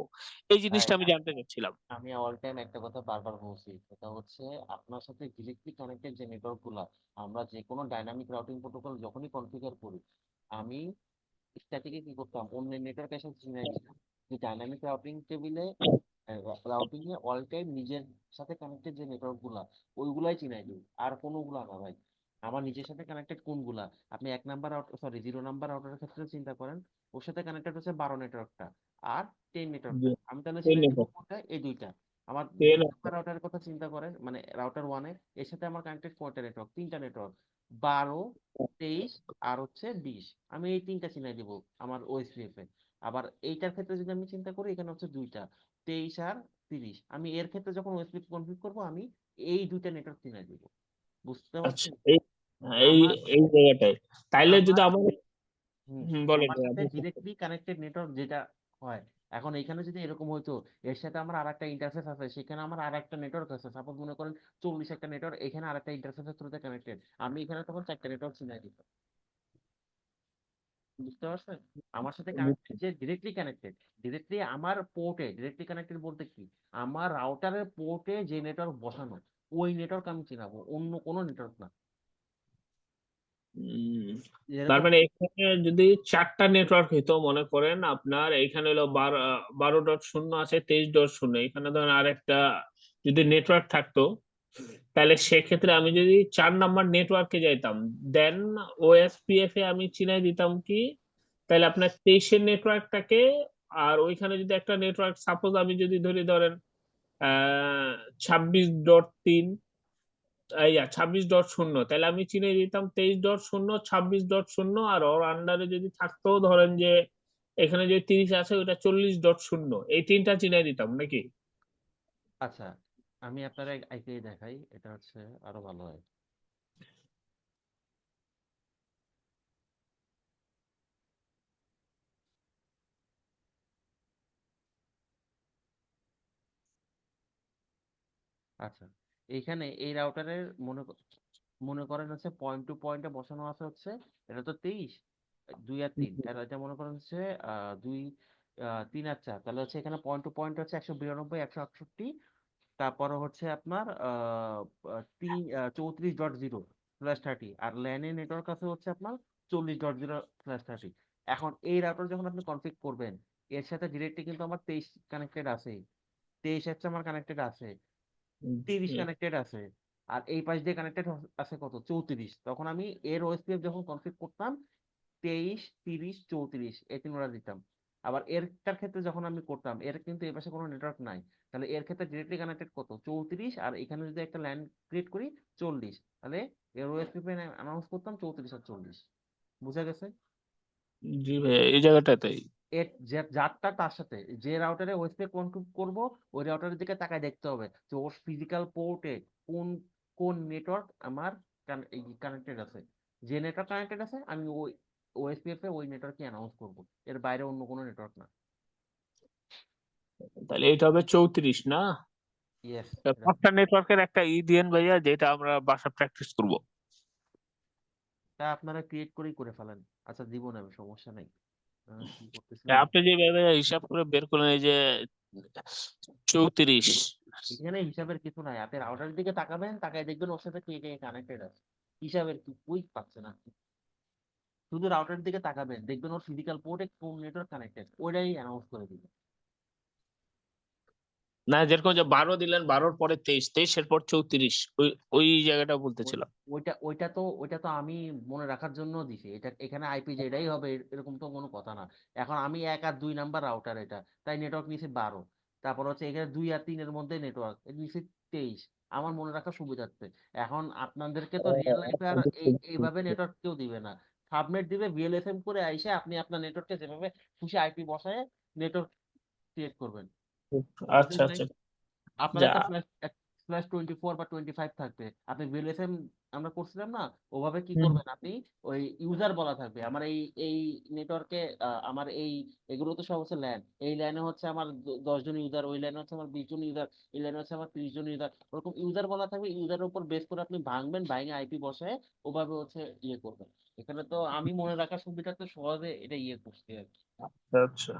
এই ভাই, জিনিসটা আমি জানতে চাচ্ছিলাম। আমি অল টাইম একটা কথা বারবার বলছি, সেটা হচ্ছে আপনার সাথে ডিরেক্টলি কানেক্টেড যে নেটওয়ার্ক গুলা, আমরা যে কোনো ডাইনামিক রাউটিং প্রোটোকল যখনই কনফিগার করি, আমি স্ট্যাটিকে কি করতাম, অন্য নেটওয়ার্কের সাথে চিনাই দিতাম যে ডাইনামিক রাউটিং টেবিলে, রাউটিং এ অল টাইম নিজের সাথে কানেক্টেড যে নেটওয়ার্ক গুলা, ওইগুলাই চিনাই দিই, আর কোনোগুলা না ভাই। আমার নিজের সাথে কানেক্টেড কোনগুলা, আপনি 1 নাম্বার সরি 0 নাম্বার রাউটারের ক্ষেত্রে চিন্তা করেন, ওর সাথে কানেক্টেড হচ্ছে 12 নেটওয়ার্কটা আর 10 নেটওয়ার্কটা, আমি তাহলে এই চিনাই দিব নেটওয়ার্ক কোনটা, এই দুইটা। আমার এই 2 নাম্বার রাউটারের কথা চিন্তা করেন, মানে রাউটার 1-এ, এর সাথে আমার কানেক্টেড কয়টা নেটওয়ার্ক, 3টা নেটওয়ার্ক, 12, 23 আর হচ্ছে 20, আমি এই 3টা চিনাই দিব আমার ওএসপিএফ এ। আবার এইটার ক্ষেত্রে যদি আমি চিন্তা করি, এখানে হচ্ছে 2টা, 23 আর 30, আমি এর ক্ষেত্রে যখন ওএসপিএফ কনফিগ করব, আমি এই 2টা নেটওয়ার্ক চিনাই দিব। বুঝতে আচ্ছা, পারছেন? এই আমার এই জায়গাটায় তাইলে যদি আমার আমার হুম, বলেন আমার সাথে ডিরেক্টলি কানেক্টেড নেটওয়ার্ক যেটা হয়। এখন এখানে যদি এরকম হইতো, এর সাথে আমার আর একটা ইন্টারফেস আছে, সেখানে আমার আর একটা নেটওয়ার্ক আছে, সাপোজ মনে করেন 40 একটা নেটওয়ার্ক, এখানে আর একটা ইন্টারফেসের থ্রুতে কানেক্টেড, আমি এখানে তখন 4টা নেটওয়ার্ক চিনাই দিতাম। বুঝতে পারছেন? আমার সাথে কানেক্টেড যে ডিরেক্টলি কানেক্টেড, ডিরেক্টলি আমার পোর্টে ডিরেক্টলি কানেক্টেড বলতে কি, আমার রাউটারের পোর্টে যে নেটওয়ার্ক বসানো, ওই নেটওয়ার্ক আমি চিনাবো, অন্য কোনো নেটওয়ার্ক না। উম, তার যেরকম মানে এখানে যদি 4টা নেটওয়ার্ক হইতো, মনে করেন আপনার এইখানে হলো 12.0 আছে, 23.0, এখানে ধরেন আরেকটা যদি নেটওয়ার্ক থাকতো, তাহলে সেক্ষেত্রে আমি যদি 4 নাম্বার নেটওয়ার্কে যাইতাম, দেন ওএসপিএফ এ আমি চিনাই দিতাম কি, তাহলে আপনার 23-এর নেটওয়ার্কটাকে, আর ওইখানে যদি একটা নেটওয়ার্ক সাপোজ আমি যদি ধরেন 26.3, 26.0, তাহলে আমি চিনে দিতাম 23.0, 26.0, আর ওর আন্ডারে যদি থাকতো ধরেন যে এখানে যে 30 আছে ওটা 40.0, এই তিনটা চিনে দিতাম নাকি? আচ্ছা, আমি আপনার আইপি দেখাই, এটা হচ্ছে আরো ভালো হয়। আচ্ছা, এইখানে এই রাউটারের মনে করেন হচ্ছে পয়েন্ট টু পয়েন্টে বসানো আছে হচ্ছে, এটা তো 23, 2 আর 3, এটা মনে করেন হচ্ছে 2, 3 আর 4, তাহলে হচ্ছে এখানে পয়েন্ট টু পয়েন্ট হচ্ছে 192, 168, তারপরে হচ্ছে আপনার 34.0/30, আর ল্যানে নেটওয়ার্ক আছে হচ্ছে আপনার 40.0/30। এখন এই রাউটার যখন আপনি কনফিগ করবেন, এর সাথে ডিরেক্টলি কিন্তু আমার 23 কানেক্টেড আছে, 23 হচ্ছে আমার কানেক্টেড আছে, 30 হুম। কানেক্টেড আছে, আর এই পাশ দিয়ে কানেক্টেড আছে কত, 34। তখন আমি এর ওএসপিএফ যখন কনফিগ করতাম, 23, 30, 34 এই তিনটা দিতাম। আবার এরটার ক্ষেত্রে যখন আমি করতাম, এর কিন্তু এই পাশে কোনো নেটওয়ার্ক নাই, তাহলে এর ক্ষেত্রে ডিরেক্টলি কানেক্টেড কত, 34, আর এখানে যদি একটা ল্যান ক্রিয়েট করি 40, তাহলে এর ওএসপিএফ অ্যানাউন্স করতাম 34 আর 40। বুঝা গেছে? জি ভাই, এই জায়গাটাতেই। এর যারটা তার সাথে যে রাউটারে ওএসপিএফ কনফিগ করব, ওই রাউটারের দিকে তাকায় দেখতে হবে যে ওর ফিজিক্যাল পোর্টে কোন কোন নেটওয়ার্ক আমার কানেক্টেড আছে। যে নেটওয়ার্ক কানেক্টেড আছে আমি ওই ওএসপিএফ এ ওই নেটওয়ার্ককে অ্যানাউন্স করব, এর বাইরে অন্য কোনো নেটওয়ার্ক না। তাহলে এটা হবে 34 না? ইয়েস। 5টা নেটওয়ার্কের একটা দিয়েন ভাইয়া, যেটা আমরা বাসা প্র্যাকটিস করব। তা আপনারা ক্রিয়েট করেই করে ফেলেন। আচ্ছা, দিব না, আমি সমস্যা নাই। কি করতেছিলাম, আপনি যেভাবে হিসাব করে বের করলেন, এই যে 34। এখানে হিসাবের কিছু নাই, আপনি রাউটারের দিকে তাকাবেন, তাকায় দেখবেন ওর সাথে কে কে কানেক্টেড আছে, হিসাবের কি কুই পাচ্ছে না। শুধু রাউটারের দিকে তাকাবেন, দেখবেন ওর ফিজিক্যাল পোর্টে কোন নেটওয়ার্ক কানেক্টেড, ওইটাই অ্যানাউন্স করে দিবে। না, যেরকম যে 12 দিলেন, 12-র পরে 23, 23-এর পর 34, ওই ওই জায়গাটা ওই- বলতেছিলাম। ওইটা তো আমি মনে রাখার জন্য দিছি, এটা এখানে আইপি যেটাই হবে এরকম তো কোনো কথা না। এখন আমি 1 আর 2 নাম্বার রাউটার, এটা তাই নেটওয়ার্ক নিছি 12, তারপর হচ্ছে এখানে 2 আর 3 এর মধ্যে নেটওয়ার্ক নিছি 23, আমার মনে রাখার সুবিধার্থে। এখন আপনাদেরকে তো রিয়েল লাইফে আর এইভাবে নেটওয়ার্ক কেউ দিবে না, সাবনেট দিবে, ভিএলএসএম করে আইসে আপনি আপনার নেটওয়ার্কে যেভাবে খুশি আইপি বসায় নেটওয়ার্ক ক্রিয়েট করবেন। আচ্ছা বুঝেন নাই? আচ্ছা। আপনার যা একটা স্ল্যাশ 24 বা 25 থাকবে, আপনি ভিএলএসএম আমরা করছিলাম না, ওভাবে কি হুম। করবেন আপনি, ওই ইউজার বলা থাকবে আমার এই নেটওয়ার্কে, আমার এগুলো তো সব হচ্ছে ল্যান, এই লাইনে হচ্ছে আমার 10 জন ইউজার, ওই লাইনে হচ্ছে আমার 20 জন ইউজার, এই লাইনে হচ্ছে আমার 30 জন ইউজার, ওরকম ইউজার বলা থাকবে, ইউজারের উপর বেস করে আপনি ভাঙবেন, ভাঙে আইপি বসায় ওভাবে হচ্ছে ইয়ে করবেন। এখানে তো আমি মনে রাখার সুবিধাতে সহজে এটা ইয়ে করছি আর কি। আচ্ছা।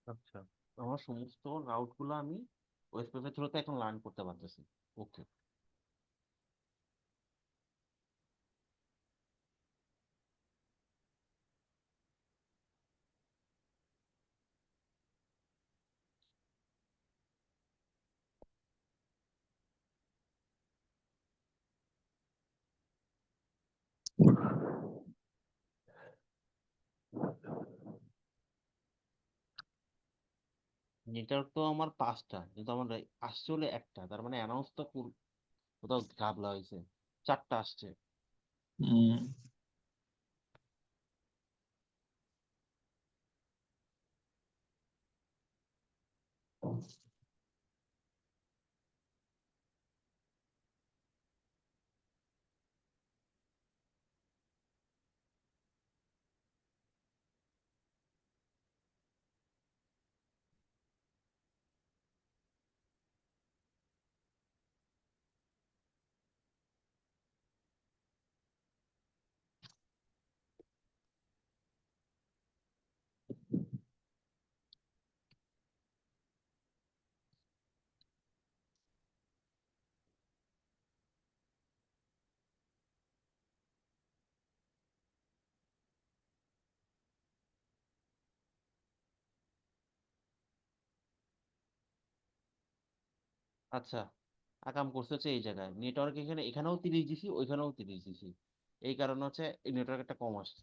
আচ্ছা, আমার সমস্ত রাউট গুলো আমি ওয়েসপেসের থ্রুতে এখন লার্ন করতে পারতেছি। ওকে। নেটওয়ার্ক তো আমার 5টা, কিন্তু আমার আসছে হলে একটা, তার মানে অ্যানাউন্স তো কোথাও ঘাবলা হয়েছে। 4টা আসছে। হুম। আচ্ছা, আকাম করছে হচ্ছে এই জায়গায় নেটওয়ার্ক, এখানেও 30 দিছি, ওইখানেও 30 দিছি। এই কারণে হচ্ছে এই নেটওয়ার্ক একটা কম আসছে।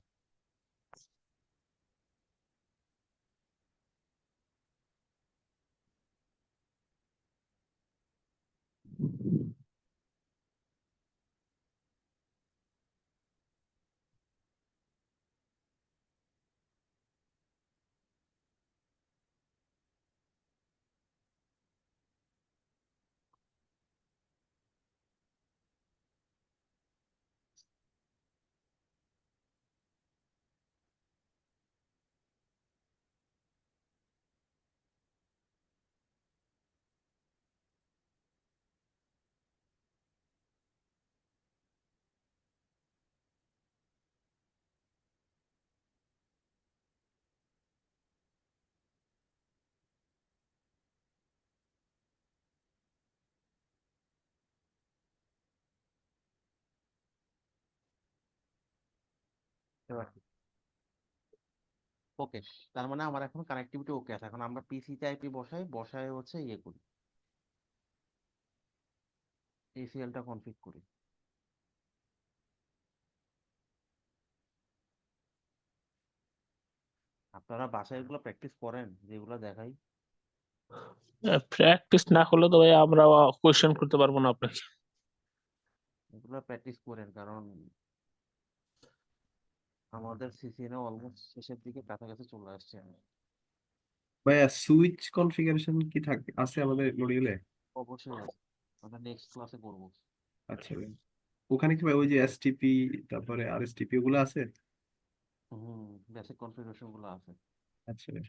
ওকে, তার মানে আমার এখন কানেক্টিভিটি ওকে আছে। এখন আমরা পিসিতে আইপি বসাই হচ্ছে ইয়ে করি, এসিএলটা কনফিগ করি। আপনার আপনারা বাসায় এগুলো প্র্যাকটিস করেন যেগুলো দেখাই? প্র্যাকটিস না করলে তো ভাই আমরা কোয়েশ্চেন করতে পারবো না আপনাকে। এগুলো প্র্যাকটিস করেন, কারণ আমাদের সিসিএনএ অলমোস্ট শেষের দিকে কাছাকাছি চলে আসছে। ভাইয়া সুইচ কনফিগারেশন কি আছে আমাদের মডিউলে? অবশ্যই আছে, আমরা নেক্সট ক্লাসে করবো। আচ্ছা ভাই, ওখানে কি ভাই ওই যে এসটিপি তারপরে আরএসটিপি ওগুলো আছে? বেসিক কনফিগারেশন গুলো আছে। আচ্ছা ভাই।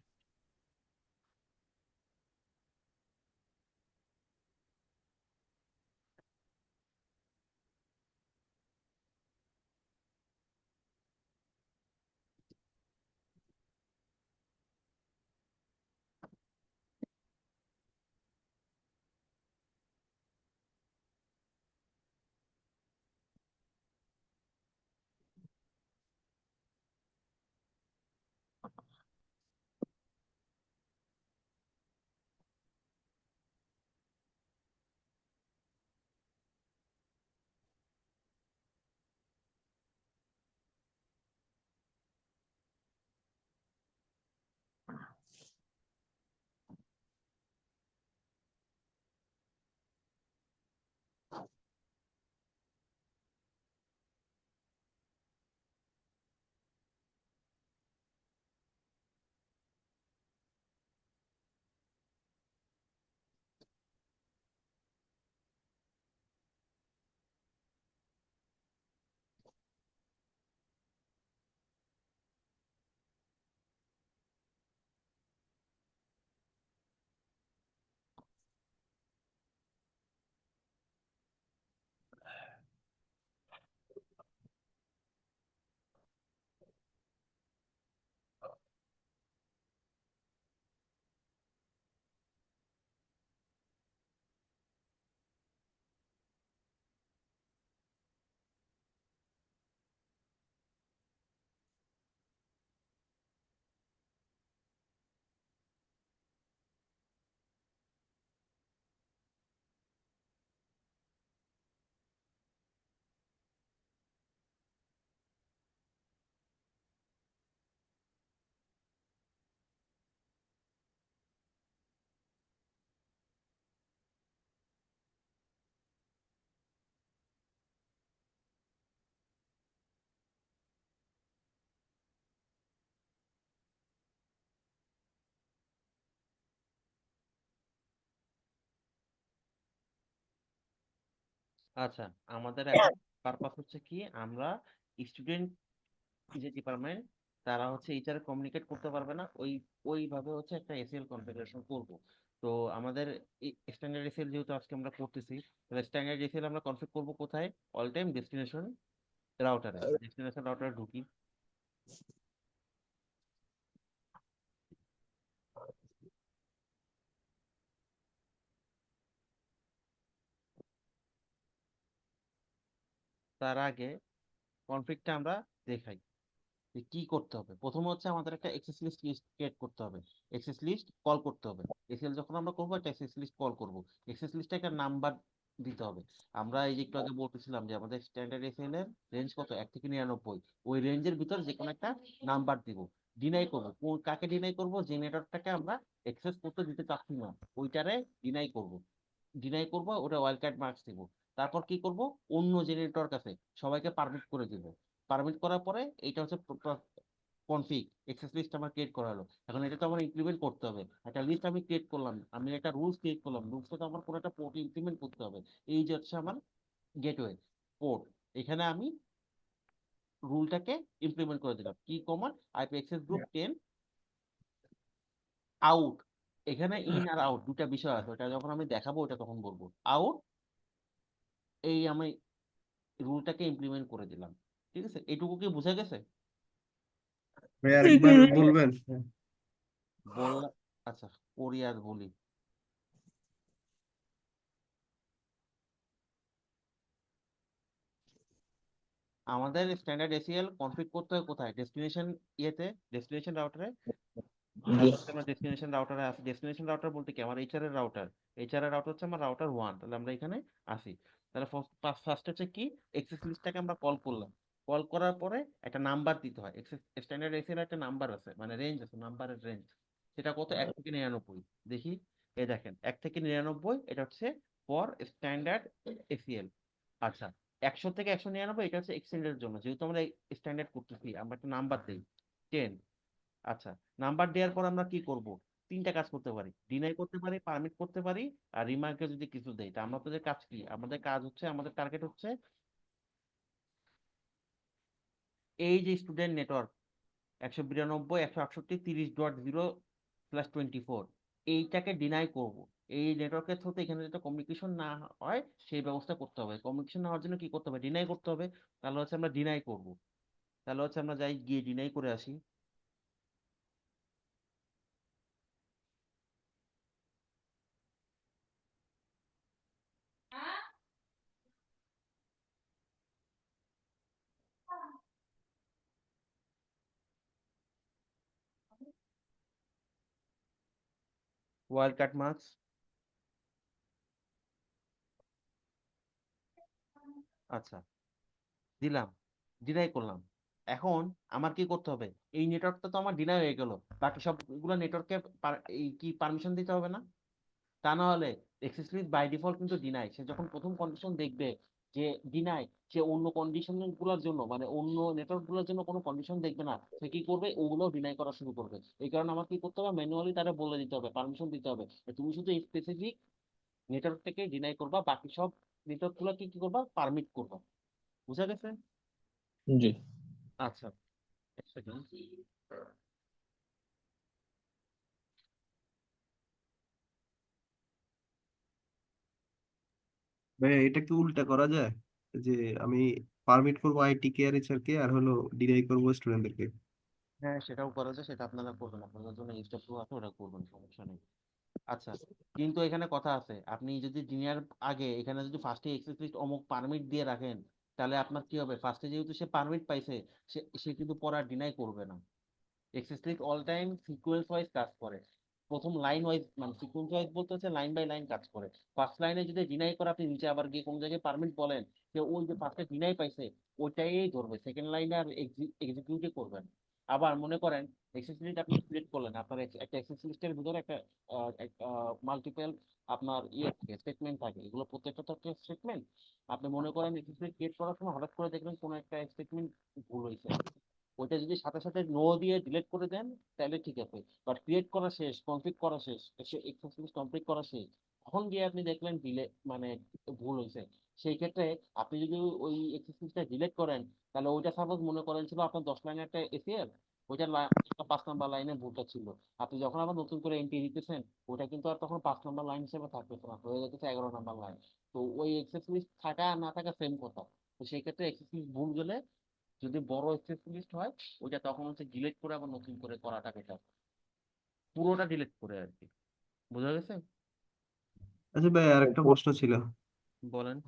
আচ্ছা, আমাদের এখন পারপাস হচ্ছে কি, আমরা স্টুডেন্ট যে ডিপার্টমেন্ট তারা হচ্ছে এইচআর কমিউনিকেট করতে পারবে না, ওইভাবে হচ্ছে একটা এসিএল কনফিগারেশন করব। তো আমাদের স্ট্যান্ডার্ড এসিএল যেহেতু আজকে আমরা করতেছি, তাহলে স্ট্যান্ডার্ড এসিএল আমরা কনফিগ করব কোথায়? অল টাইম ডেস্টিনেশন রাউটারে ঢুকি। তার আগে কনফিগটা আমরা দেখাই যে কি করতে হবে। প্রথমে হচ্ছে আমাদের একটা অ্যাক্সেস লিস্ট ক্রিয়েট করতে হবে, অ্যাক্সেস লিস্ট কল করতে হবে। এসএল যখন আমরা করবো একটা অ্যাক্সেস লিস্ট কল করব, অ্যাক্সেস লিস্টে একটা নাম্বার দিতে হবে। আমরা এই যে একটু আগে বলতেছিলাম যে আমাদের স্ট্যান্ডার্ড এসএল এর রেঞ্জ কত, 1 থেকে 99, ওই রেঞ্জের ভিতর যে কোনো একটা নাম্বার দিব। ডিনাই করব, কাকে ডিনাই করব? যে নেটওয়ার্কটাকে আমরা অ্যাক্সেস করতে দিতে চাচ্ছি না ওইটারে ডিনাই করব। ডিনাই করব, ওটা ওয়াইল্ড কার্ড মার্কস দিব। তারপর কি করব? অন্য যে নেটওয়ার্ক আছে সবাইকে পারমিট করে দিব। পারমিট করার পরে এইটা হচ্ছে কনফিগ অ্যাক্সেস লিস্ট আমার ক্রিয়েট করা হলো। এখন এটা তো আমার ইমপ্লিমেন্ট করতে হবে। একটা লিস্ট আমি ক্রিয়েট করলাম, আমি একটা রুলস ক্রিয়েট করলাম, রুলসটা তো আমার কোনো একটা পোর্ট ইমপ্লিমেন্ট করতে হবে। এই যে হচ্ছে আমার গেটওয়ে পোর্ট, এখানে আমি রুলটাকে ইমপ্লিমেন্ট করে দিলাম। কি command? IP access group 10 out. এখানে ইন আর আউট দুটা বিষয় আছে, ওটা যখন আমি দেখাবো ওটা তখন বলবো। আউট, এই আমি রুলটাকে ইমপ্লিমেন্ট করে দিলাম। ঠিক আছে, এটুকু কি বোঝা গেছে? ভাই আরেকবার বলবেন? বললাম। আচ্ছা, পড়ি আর বলি। আমাদের স্ট্যান্ডার্ড এসিএল কনফিগ করতে হয় কোথায়? ডেস্টিনেশন ডেস্টিনেশন রাউটারে। আমরা ডেস্টিনেশন রাউটারে আসি। ডেস্টিনেশন রাউটার বলতে কি, আমার এইচআর এর রাউটার। এইচআর এর রাউটার হচ্ছে আমার রাউটার 1, তাহলে আমরা এখানে আসি। তাহলে ফার্স্ট হচ্ছে কি, অ্যাক্সেস লিস্টটাকে আমরা কল করলাম। কল করার পরে একটা নাম্বার দিতে হয়। স্ট্যান্ডার্ড এসিএল একটা নাম্বার আছে, মানে রেঞ্জ আছে, নাম্বারের রেঞ্জ। সেটা কত? 1 থেকে 99। দেখি, এই দেখেন 1 থেকে 99, এটা হচ্ছে ফর স্ট্যান্ডার্ড এসিএল। আচ্ছা, 100 থেকে 199 এটা হচ্ছে এক্সটেন্ডের জন্য। যেহেতু আমরা স্ট্যান্ডার্ড করতেছি, আমরা একটা নাম্বার দিই 10। আচ্ছা, নাম্বার দেওয়ার পর আমরা কি করব? 3টা কাজ করতে পারি, ডিনাই করতে পারি, পারমিট করতে পারি, আর রিমার্কে যদি কিছু দেই। তা আমাদের কাজ কি? আমাদের কাজ হচ্ছে, আমাদের টার্গেট হচ্ছে এই যে স্টুডেন্ট নেটওয়ার্ক 192.168.30.0/24, এইটাকে ডিনাই করব। এই নেটওয়ার্কের থ্রুতে এখানে যেটা কমিউনিকেশন না হয় সেই ব্যবস্থা করতে হবে। কমিউনিকেশন না হওয়ার জন্য কি করতে হবে? ডিনাই করতে হবে। তাহলে হচ্ছে আমরা ডিনাই করব। তাহলে হচ্ছে আমরা যাই, গিয়ে ডিনাই করে আসি। ওয়াইল্ড কাট মার্কস, আচ্ছা দিলাম, ডিনাই করলাম। এখন আমার কি করতে হবে? এই নেটওয়ার্কটা তো আমার ডিনাই হয়ে গেল, বাকি সবগুলো নেটওয়ার্ককে এই কি পারমিশন দিতে হবে না? তা না হলে এক্সেস লিস্ট বাই ডিফল্ট কিন্তু ডিনাই। সে যখন প্রথম কন্ডিশন দেখবে যে ডিনাই, সে অন্য কন্ডিশন গুলোর জন্য, মানে অন্য নেটওয়ার্ক গুলোর জন্য কোনো কন্ডিশন দেখবে না। সে কি করবে? ওগুলো ডিনাই করা শুরু করবে। এই কারণে আমার কি করতে হবে? ম্যানুয়ালি তারা বলে দিতে হবে, পারমিশন দিতে হবে যে তুমি শুধু এই স্পেসিফিক নেটওয়ার্ক থেকে ডিনাই করবা, বাকি সব নেটওয়ার্ক গুলোকে কি করবা? পারমিট করবা। বুঝা গেছে? জি। আচ্ছা, এক সেকেন্ড। ভাই এটা কি উল্টা করা যায়? যে আমি পারমিট করবো আইটি কে আর এইচআর কে, আর হলো ডিনাই করবো স্টুডেন্টদেরকে। হ্যাঁ, সেটাও করা যায়, সেটা আপনারা করবেন, আপনাদের জন্য স্টেপ আছে, ওটা করবেন, সমস্যা নেই। আচ্ছা, কিন্তু এখানে কথা আছে, আপনি যদি দিনের আগে এখানে যদি ফার্স্টে এক্সেস লিস্ট অমুক পারমিট দিয়ে রাখেন, তাহলে আপনার কি হবে? ফার্স্টে যেহেতু সে পারমিট পাইছে, সে সে কিন্তু পরে ডিনাই করবে না। Access list all time sequence wise কাজ করে। প্রথম লাইন ওয়াইজ, মানে সিকোয়েন্স ওয়াইজ বলতে হচ্ছে লাইন বাই লাইন কাজ করে। ফার্স্ট লাইনে যদি ডিনাই করে আপনি নিচে আবার গিয়ে কোন জায়গায় পারমিট বলেন, সে ওই যে ফার্স্টে ডিনাই পাইছে ওইটাই ধরবে, সেকেন্ড লাইনে আর এক্সিকিউটই করবেন। আবার মনে করেন এক্সেস লিস্ট আপনি ক্রিয়েট করলেন, আপনার একটা এক্সেস লিস্টের ভিতরে একটা মাল্টিপল আপনার ইয়ে থাকে, স্টেটমেন্ট থাকে, এগুলো প্রত্যেকটা তো একটা স্টেটমেন্ট। আপনি মনে করেন এক্সেস লিস্ট ক্রিয়েট করার সময় হঠাৎ করে দেখবেন কোনো একটা স্টেটমেন্ট ভুল হয়েছে, ওইটা যদি সাথে সাথে নো দিয়ে ডিলিট করে দেন তাহলে ঠিক আছে। বাট ক্রিয়েট করা শেষ, কমপ্লিট করা শেষ, এক্সারসাইজ কমপ্লিট করা শেষ, তখন গিয়ে আপনি দেখলেন মানে ভুল হয়েছে, সেই ক্ষেত্রে আপনি যদি ওই এক্সারসাইজটা ডিলিট করেন, তাহলে ওইটা সাপোজ মনে করেন ছিল আপনার 10 লাইনের একটা এসিএল, ওইটা 5 নাম্বার লাইনে ভুলটা ছিল। আপনি যখন আবার নতুন করে এন্ট্রি দিতেছেন, ওটা কিন্তু আর তখন 5 নাম্বার লাইন হিসেবে থাকতেছে না, হয়ে যেতেছে 11 নাম্বার লাইন। তো ওই এক্সারসাইজ থাকা আর না থাকা সেম কথা। তো সেই ক্ষেত্রে এক্সারসাইজ ভুল গেলে, যদি বড় স্পেশালিস্ট হয়, ওইটা তখন হচ্ছে ডিলিট করে আবার নতুন করে করাটা বেটার, পুরোটা ডিলিট করে আর কি। বোঝা গেছে? আচ্ছা ভাই, আর একটা প্রশ্ন ছিল। বলেন।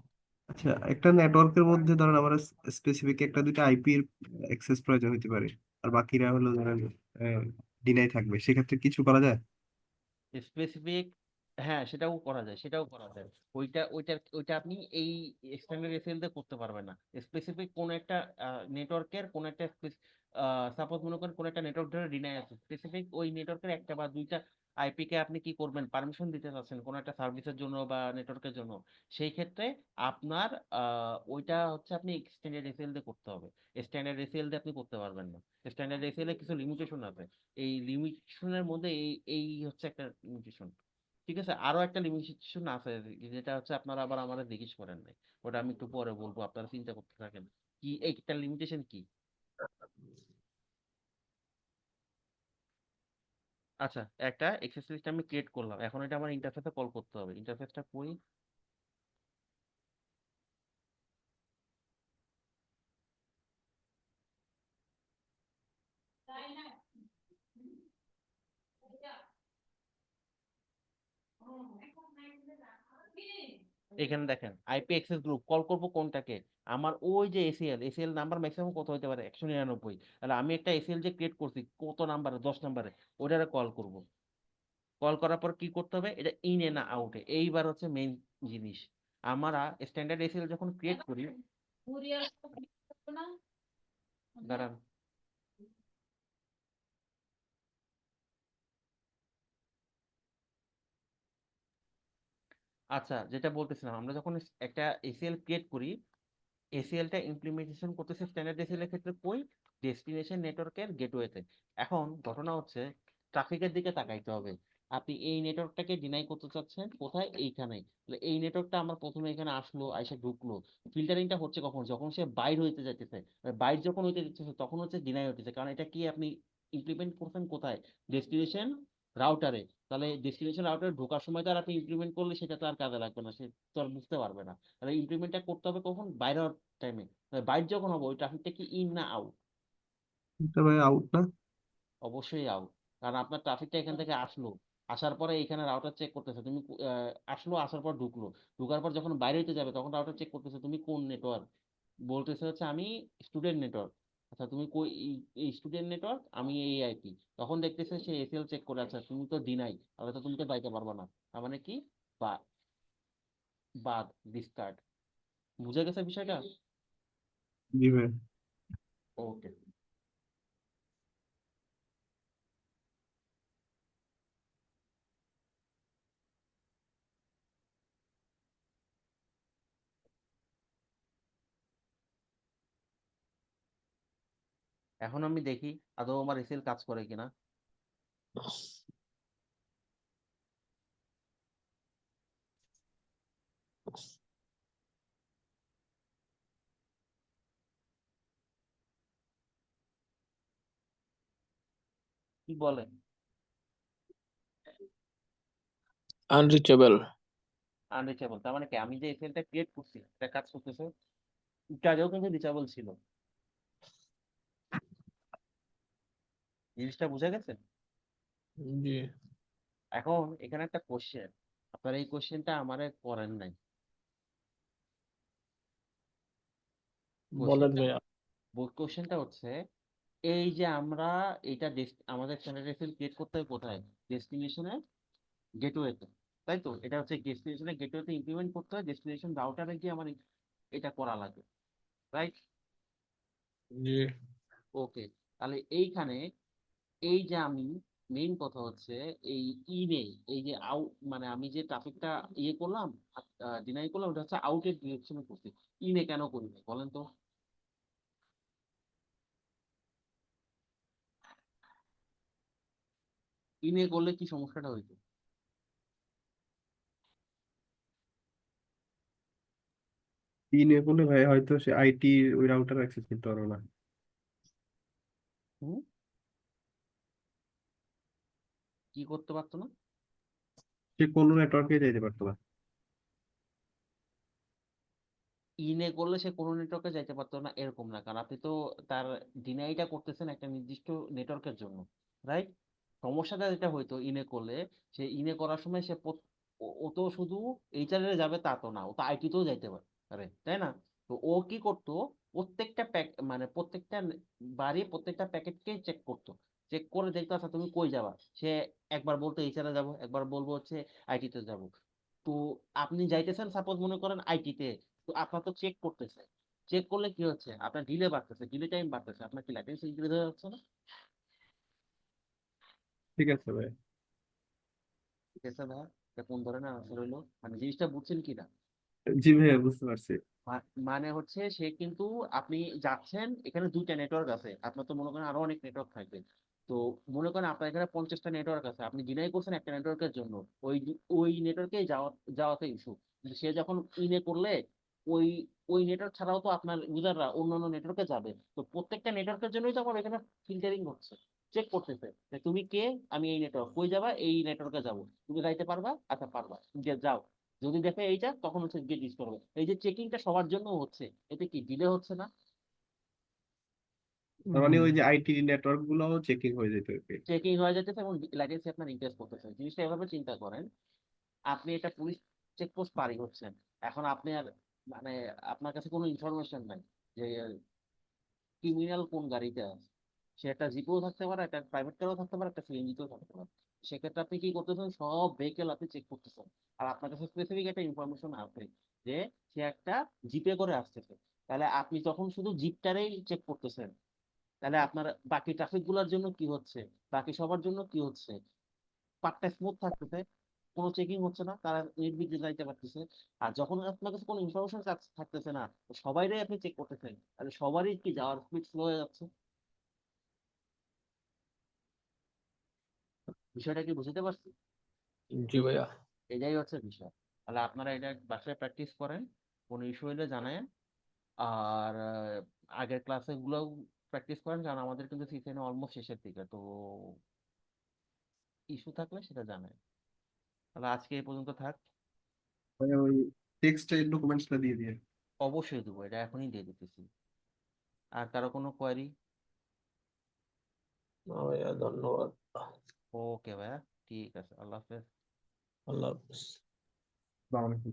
আচ্ছা, একটা নেটওয়ার্কের মধ্যে ধরেন আমার স্পেসিফিক একটা দুইটা আইপি এর অ্যাক্সেস প্রয়োজন হতে পারে, আর বাকিরা হলো ধরেন ডিনাই থাকবে, সেক্ষেত্রে কিছু করা যায়? স্পেসিফিক, হ্যাঁ সেটাও করা যায়, সেটাও করা যায়। ওইটা আপনি এই স্ট্যান্ডার্ড এসএল দিয়ে করতে পারবেন না। স্পেসিফিক কোন একটা নেটওয়ার্কের কোন একটা সাপোজ মনে করেন কোন একটা নেটওয়ার্ক ধরে ডিনাই আছে, স্পেসিফিক ওই নেটওয়ার্কের একটা বা দুইটা আইপি কে আপনি কি করবেন? পারমিশন দিতে চাচ্ছেন কোন একটা সার্ভিসের জন্য বা নেটওয়ার্কের জন্য। সেই ক্ষেত্রে আপনার ওইটা হচ্ছে আপনি স্ট্যান্ডার্ড এসএল দিয়ে করতে হবে। স্ট্যান্ডার্ড এসএল দিয়ে আপনি করতে পারবেন না। স্ট্যান্ডার্ড এসএল এর কিছু লিমিটেশন আছে। এই লিমিটেশনের মধ্যে এই হচ্ছে একটা লিমিটেশন। ঠিক আছে, আরো একটা লিমিটেশন আছে, যেটা হচ্ছে আপনারা আবার আমাদের জিজ্ঞেস করেন নাই, ওটা আমি একটু পরে বলবো, আপনারা চিন্তা করতে থাকেন। কি এইটা লিমিটেশন কি? আচ্ছা, একটা এক্সেস লিস্ট আমি ক্রিয়েট করলাম, এখন এটা আমার ইন্টারফেসে কল করতে হবে। ইন্টারফেসটা কই? এখানে দেখেন আইপি অ্যাক্সেস গ্রুপ, কল করব কোনটাকে? আমার ওই যে এসিএল নাম্বার ম্যাক্সিমাম কত হতে পারে? 199। তাহলে আমি একটা এসিএল যে ক্রিয়েট করছি কত নাম্বারে? 10 নাম্বারে, ওটারে কল করব। কল করার পর কি করতে হবে? এটা ইন এ না আউটে, এইবার হচ্ছে মেইন জিনিস। আমরা স্ট্যান্ডার্ড এসিএল যখন ক্রিয়েট করি, দাঁড়ান, আচ্ছা যেটা বলতেছিলাম, আমরা যখন একটা এসিএল ক্রিয়েট করি, এসিএলটা ইমপ্লিমেন্টেশন করতেছে স্ট্যান্ডার্ড এসিএল এর ক্ষেত্রে কই, ডেস্টিনেশন নেটওয়ার্কের গেটওয়েতে। এখন ঘটনা হচ্ছে ট্রাফিকের দিকে তাকাইতে হবে। আপনি এই নেটওয়ার্কটাকে ডিনাই করতে চাচ্ছেন কোথায়, এইখানে। তাহলে এই নেটওয়ার্কটা আমার প্রথমে এখানে আসলো, আইসা ঢুকলো। ফিল্টারিংটা হচ্ছে কখন, যখন সে বাইর হইতে যাইতেছে। বাইর যখন হইতে যাচ্ছে তখন হচ্ছে ডিনাই হইতেছে, কারণ এটা কি আপনি ইমপ্লিমেন্ট করছেন কোথায়, ডেস্টিনেশন রাউটারে। তাহলে ডেস্টিনেশন রাউটারে ঢোকার সময় তো আর আপনি ইমপ্লিমেন্ট করলে সেটা তো আর কাজে লাগবে না, সে তো আর বুঝতে পারবে না। তাহলে ইমপ্লিমেন্টটা করতে হবে কখন, বাইরে টাইমে। বাইর যখন হবে ওই ট্রাফিকটা কি ইন না আউট? এটা ভাই আউট না? অবশ্যই আউট। কারণ আপনার ট্রাফিকটা এখান থেকে আসলো, আসার পরে এখানে রাউটার চেক করতেছে তুমি আসলো, আসার পর ঢুকলো, ঢুকার পর যখন বাইরে হইতে যাবে তখন রাউটার চেক করতেছে তুমি কোন নেটওয়ার্ক। বলতেছে হচ্ছে আমি স্টুডেন্ট নেটওয়ার্ক। আচ্ছা তুমি কই, এই স্টুডেন্ট নেটওয়ার্ক, আমি এই আইপি। তখন দেখতেছে সে এসএল চেক করে, আচ্ছা তুমি তো ডিনাই, তাহলে তো তুমি তো পাইতে পারবে না। তার মানে কি, বা বাদ, ডিসকার্ড। বুঝা গেছে বিষয়টা? জি ভাই। ওকে। এখন আমি দেখি আদৌ আমার এসএল কাজ করে কিনা। কি বলেন? আনরিচেবল। আনরিচেবল, তার মানে কি আমি যে এসএলটা ক্রিয়েট করছি এটা কাজ করতেছে, একটু আগেও কিন্তু রিচেবল ছিল। জিনিসটা বুঝা গেছে? জি, এখন এখানে একটা কোশ্চেন, আপনার এই কোশ্চেনটা আমারে করেন নাই। বলেন কোশ্চেনটা ভাইয়া। কোশ্চেনটা হচ্ছে, এই যে আমরা এটা আমাদের স্ট্যান্ডার্ড এসএল ক্রিয়েট করতে হবে কোথায়, ডেস্টিনেশনে গেটওয়েতে। তাই তো, এটা হচ্ছে ডেস্টিনেশনে গেটওয়েতে ইমপ্লিমেন্ট করতে হয়, ডেস্টিনেশন রাউটারে গিয়ে আমার এটা করা লাগে, রাইট? জি, ওকে। তাহলে এইখানে এই যে আমি, মেইন কথা হচ্ছে এই ইনে, এই যে আউট, মানে আমি যে ট্রাফিকটা ইয়ে করলাম, ডিনাই করলাম, ওটা হচ্ছে আউটের ডিরেকশনে করছি। ইনে কেন করি নাই বলেন তো? ইনে করলে কি সমস্যাটা হইতো? কি নিয়ে করলে ভাই হয়তো সে আইটি ওই রাউটার অ্যাক্সেস করতে পারবে না। হুম, কি করতে পারতো না? সে কোনো নেটওয়ার্কে যাইতে পারতো না। ইনে করলে সে কোনো নেটওয়ার্কে যাইতে পারতো না এরকম না, কারণ আপনি তো তার ডিনাইটা করতেছেন একটা নির্দিষ্ট নেটওয়ার্কের জন্য, রাইট? সমস্যাটা যেটা হইতো ইনে করলে, সে ইনে করার সময় সে ও তো শুধু এইচআর এ যাবে তা তো না, ও তো আইটি তেও যাইতে পারে, তাই না? তো ও কি করতো, প্রত্যেকটা মানে প্রত্যেকটা বাড়ি প্রত্যেকটা প্যাকেটকে চেক করতো। চেক করে দেখতো আচ্ছা তুমি কই যাবা। সে একবার বলতো এইচআর এ যাবো, একবার বলবো হচ্ছে আইটি তে যাবো। তো আপনি যাইতেছেন সাপোজ মনে করেন আইটি তে, তো আপনার তো চেক করতেছে। চেক করলে কি হচ্ছে, আপনার ডিলে বাড়তেছে, ডিলে টাইম বাড়তেছে, আপনার কি ল্যাটেন্সি ইনক্রিজ হয়ে যাচ্ছে না? ঠিক আছে ভাই। ঠিক আছে ভাই, এটা কোন ধরনের আনসার হইলো, মানে জিনিসটা বুঝছেন কি না? জি ভাইয়া বুঝতে পারছি। মানে হচ্ছে সে কিন্তু, আপনি যাচ্ছেন এখানে দুইটা নেটওয়ার্ক আছে, আপনার তো মনে করেন আরো অনেক নেটওয়ার্ক থাকবে। তো মনে করেন আপনার এখানে 50টা নেটওয়ার্ক আছে, আপনি ডিনাই করছেন একটা নেটওয়ার্কের জন্য, ওই ওই নেটওয়ার্কে যাওয়াতে ইস্যু। কিন্তু সে যখন ইনে করলে, ওই ওই নেটওয়ার্ক ছাড়াও তো আপনার ইউজাররা অন্যান্য নেটওয়ার্কে যাবে, তো প্রত্যেকটা নেটওয়ার্কের জন্যই তো আমার এখানে ফিল্টারিং হচ্ছে, চেক করতেছে যে তুমি কে, আমি এই নেটওয়ার্ক, কই যাবা, এই নেটওয়ার্কে যাবো, তুমি যাইতে পারবা, আচ্ছা পারবা, যাও। যদি দেখে এইটা তখন হচ্ছে গিয়ে ডিস করবে। এই যে চেকিংটা সবার জন্য হচ্ছে, এতে কি ডিলে হচ্ছে না? তার মানে ওই যে আইটি নেটওয়ার্ক গুলোও চেকিং হয়ে যেত আর কি। চেকিং হয়ে যাচ্ছে এবং ল্যাটেন্সি আপনার ইনক্রিজ করতেছে। জিনিসটা এভাবে চিন্তা করেন, আপনি একটা পুলিশ চেকপোস্ট পারি হচ্ছেন, এখন আপনি আর, মানে আপনার কাছে কোনো ইনফরমেশন নাই যে ক্রিমিনাল কোন গাড়িতে আছে। সে একটা জিপেও থাকতে পারে, একটা প্রাইভেট কারও থাকতে পারে, একটা সিএনজিতেও থাকতে পারে। সেক্ষেত্রে আপনি কি করতেছেন, সব ভেহিকেল আপনি চেক করতেছেন। আর আপনার কাছে স্পেসিফিক একটা ইনফরমেশন আছে যে সে একটা জিপে করে আসতেছে। তাহলে আপনি তখন শুধু জিপটারেই চেক করতেছেন, তাহলে আপনার বাকি ট্রাফিক গুলোর জন্য কি হচ্ছে, বাকি সবার জন্য কি হচ্ছে, পার্টটা স্মুথ থাকতেছে, কোনো চেকিং হচ্ছে না, তারা নির্বিঘ্নে যাইতে পারতেছে। আর যখন আপনার কাছে কোনো ইনফরমেশন থাকতেছে না, তো সবাইরাই আপনি চেক করতেছেন, তাহলে সবারই কি যাওয়ার স্পিড স্লো হয়ে যাচ্ছে। বিষয়টা কি বুঝতে পারছি? জি ভাইয়া। এটাই হচ্ছে বিষয়। তাহলে আপনারা এটা বাসায় প্র্যাকটিস করেন, কোনো ইস্যু হলে জানায়েন। আর আগের ক্লাসে গুলো প্র্যাকটিস করেন, কারণ আমাদের কিন্তু সিজনে অলমোস্ট শেষের দিকে, তো ইস্যু থাকলে সেটা জানায়। তাহলে আজকে এই পর্যন্ত থাক। ভাইয়া ওই টেক্সট ডকুমেন্টসটা দিয়ে দিয়ে। অবশ্যই দেবো, এটা এখনই দিয়ে দিতেছি। আর কারো কোনো কোয়ারি? না ভাইয়া, ধন্যবাদ। ওকে ভাইয়া, ঠিক আছে, আল্লাহ হাফেজ। আল্লাহ হাফেজ। আসসালামু আলাইকুম।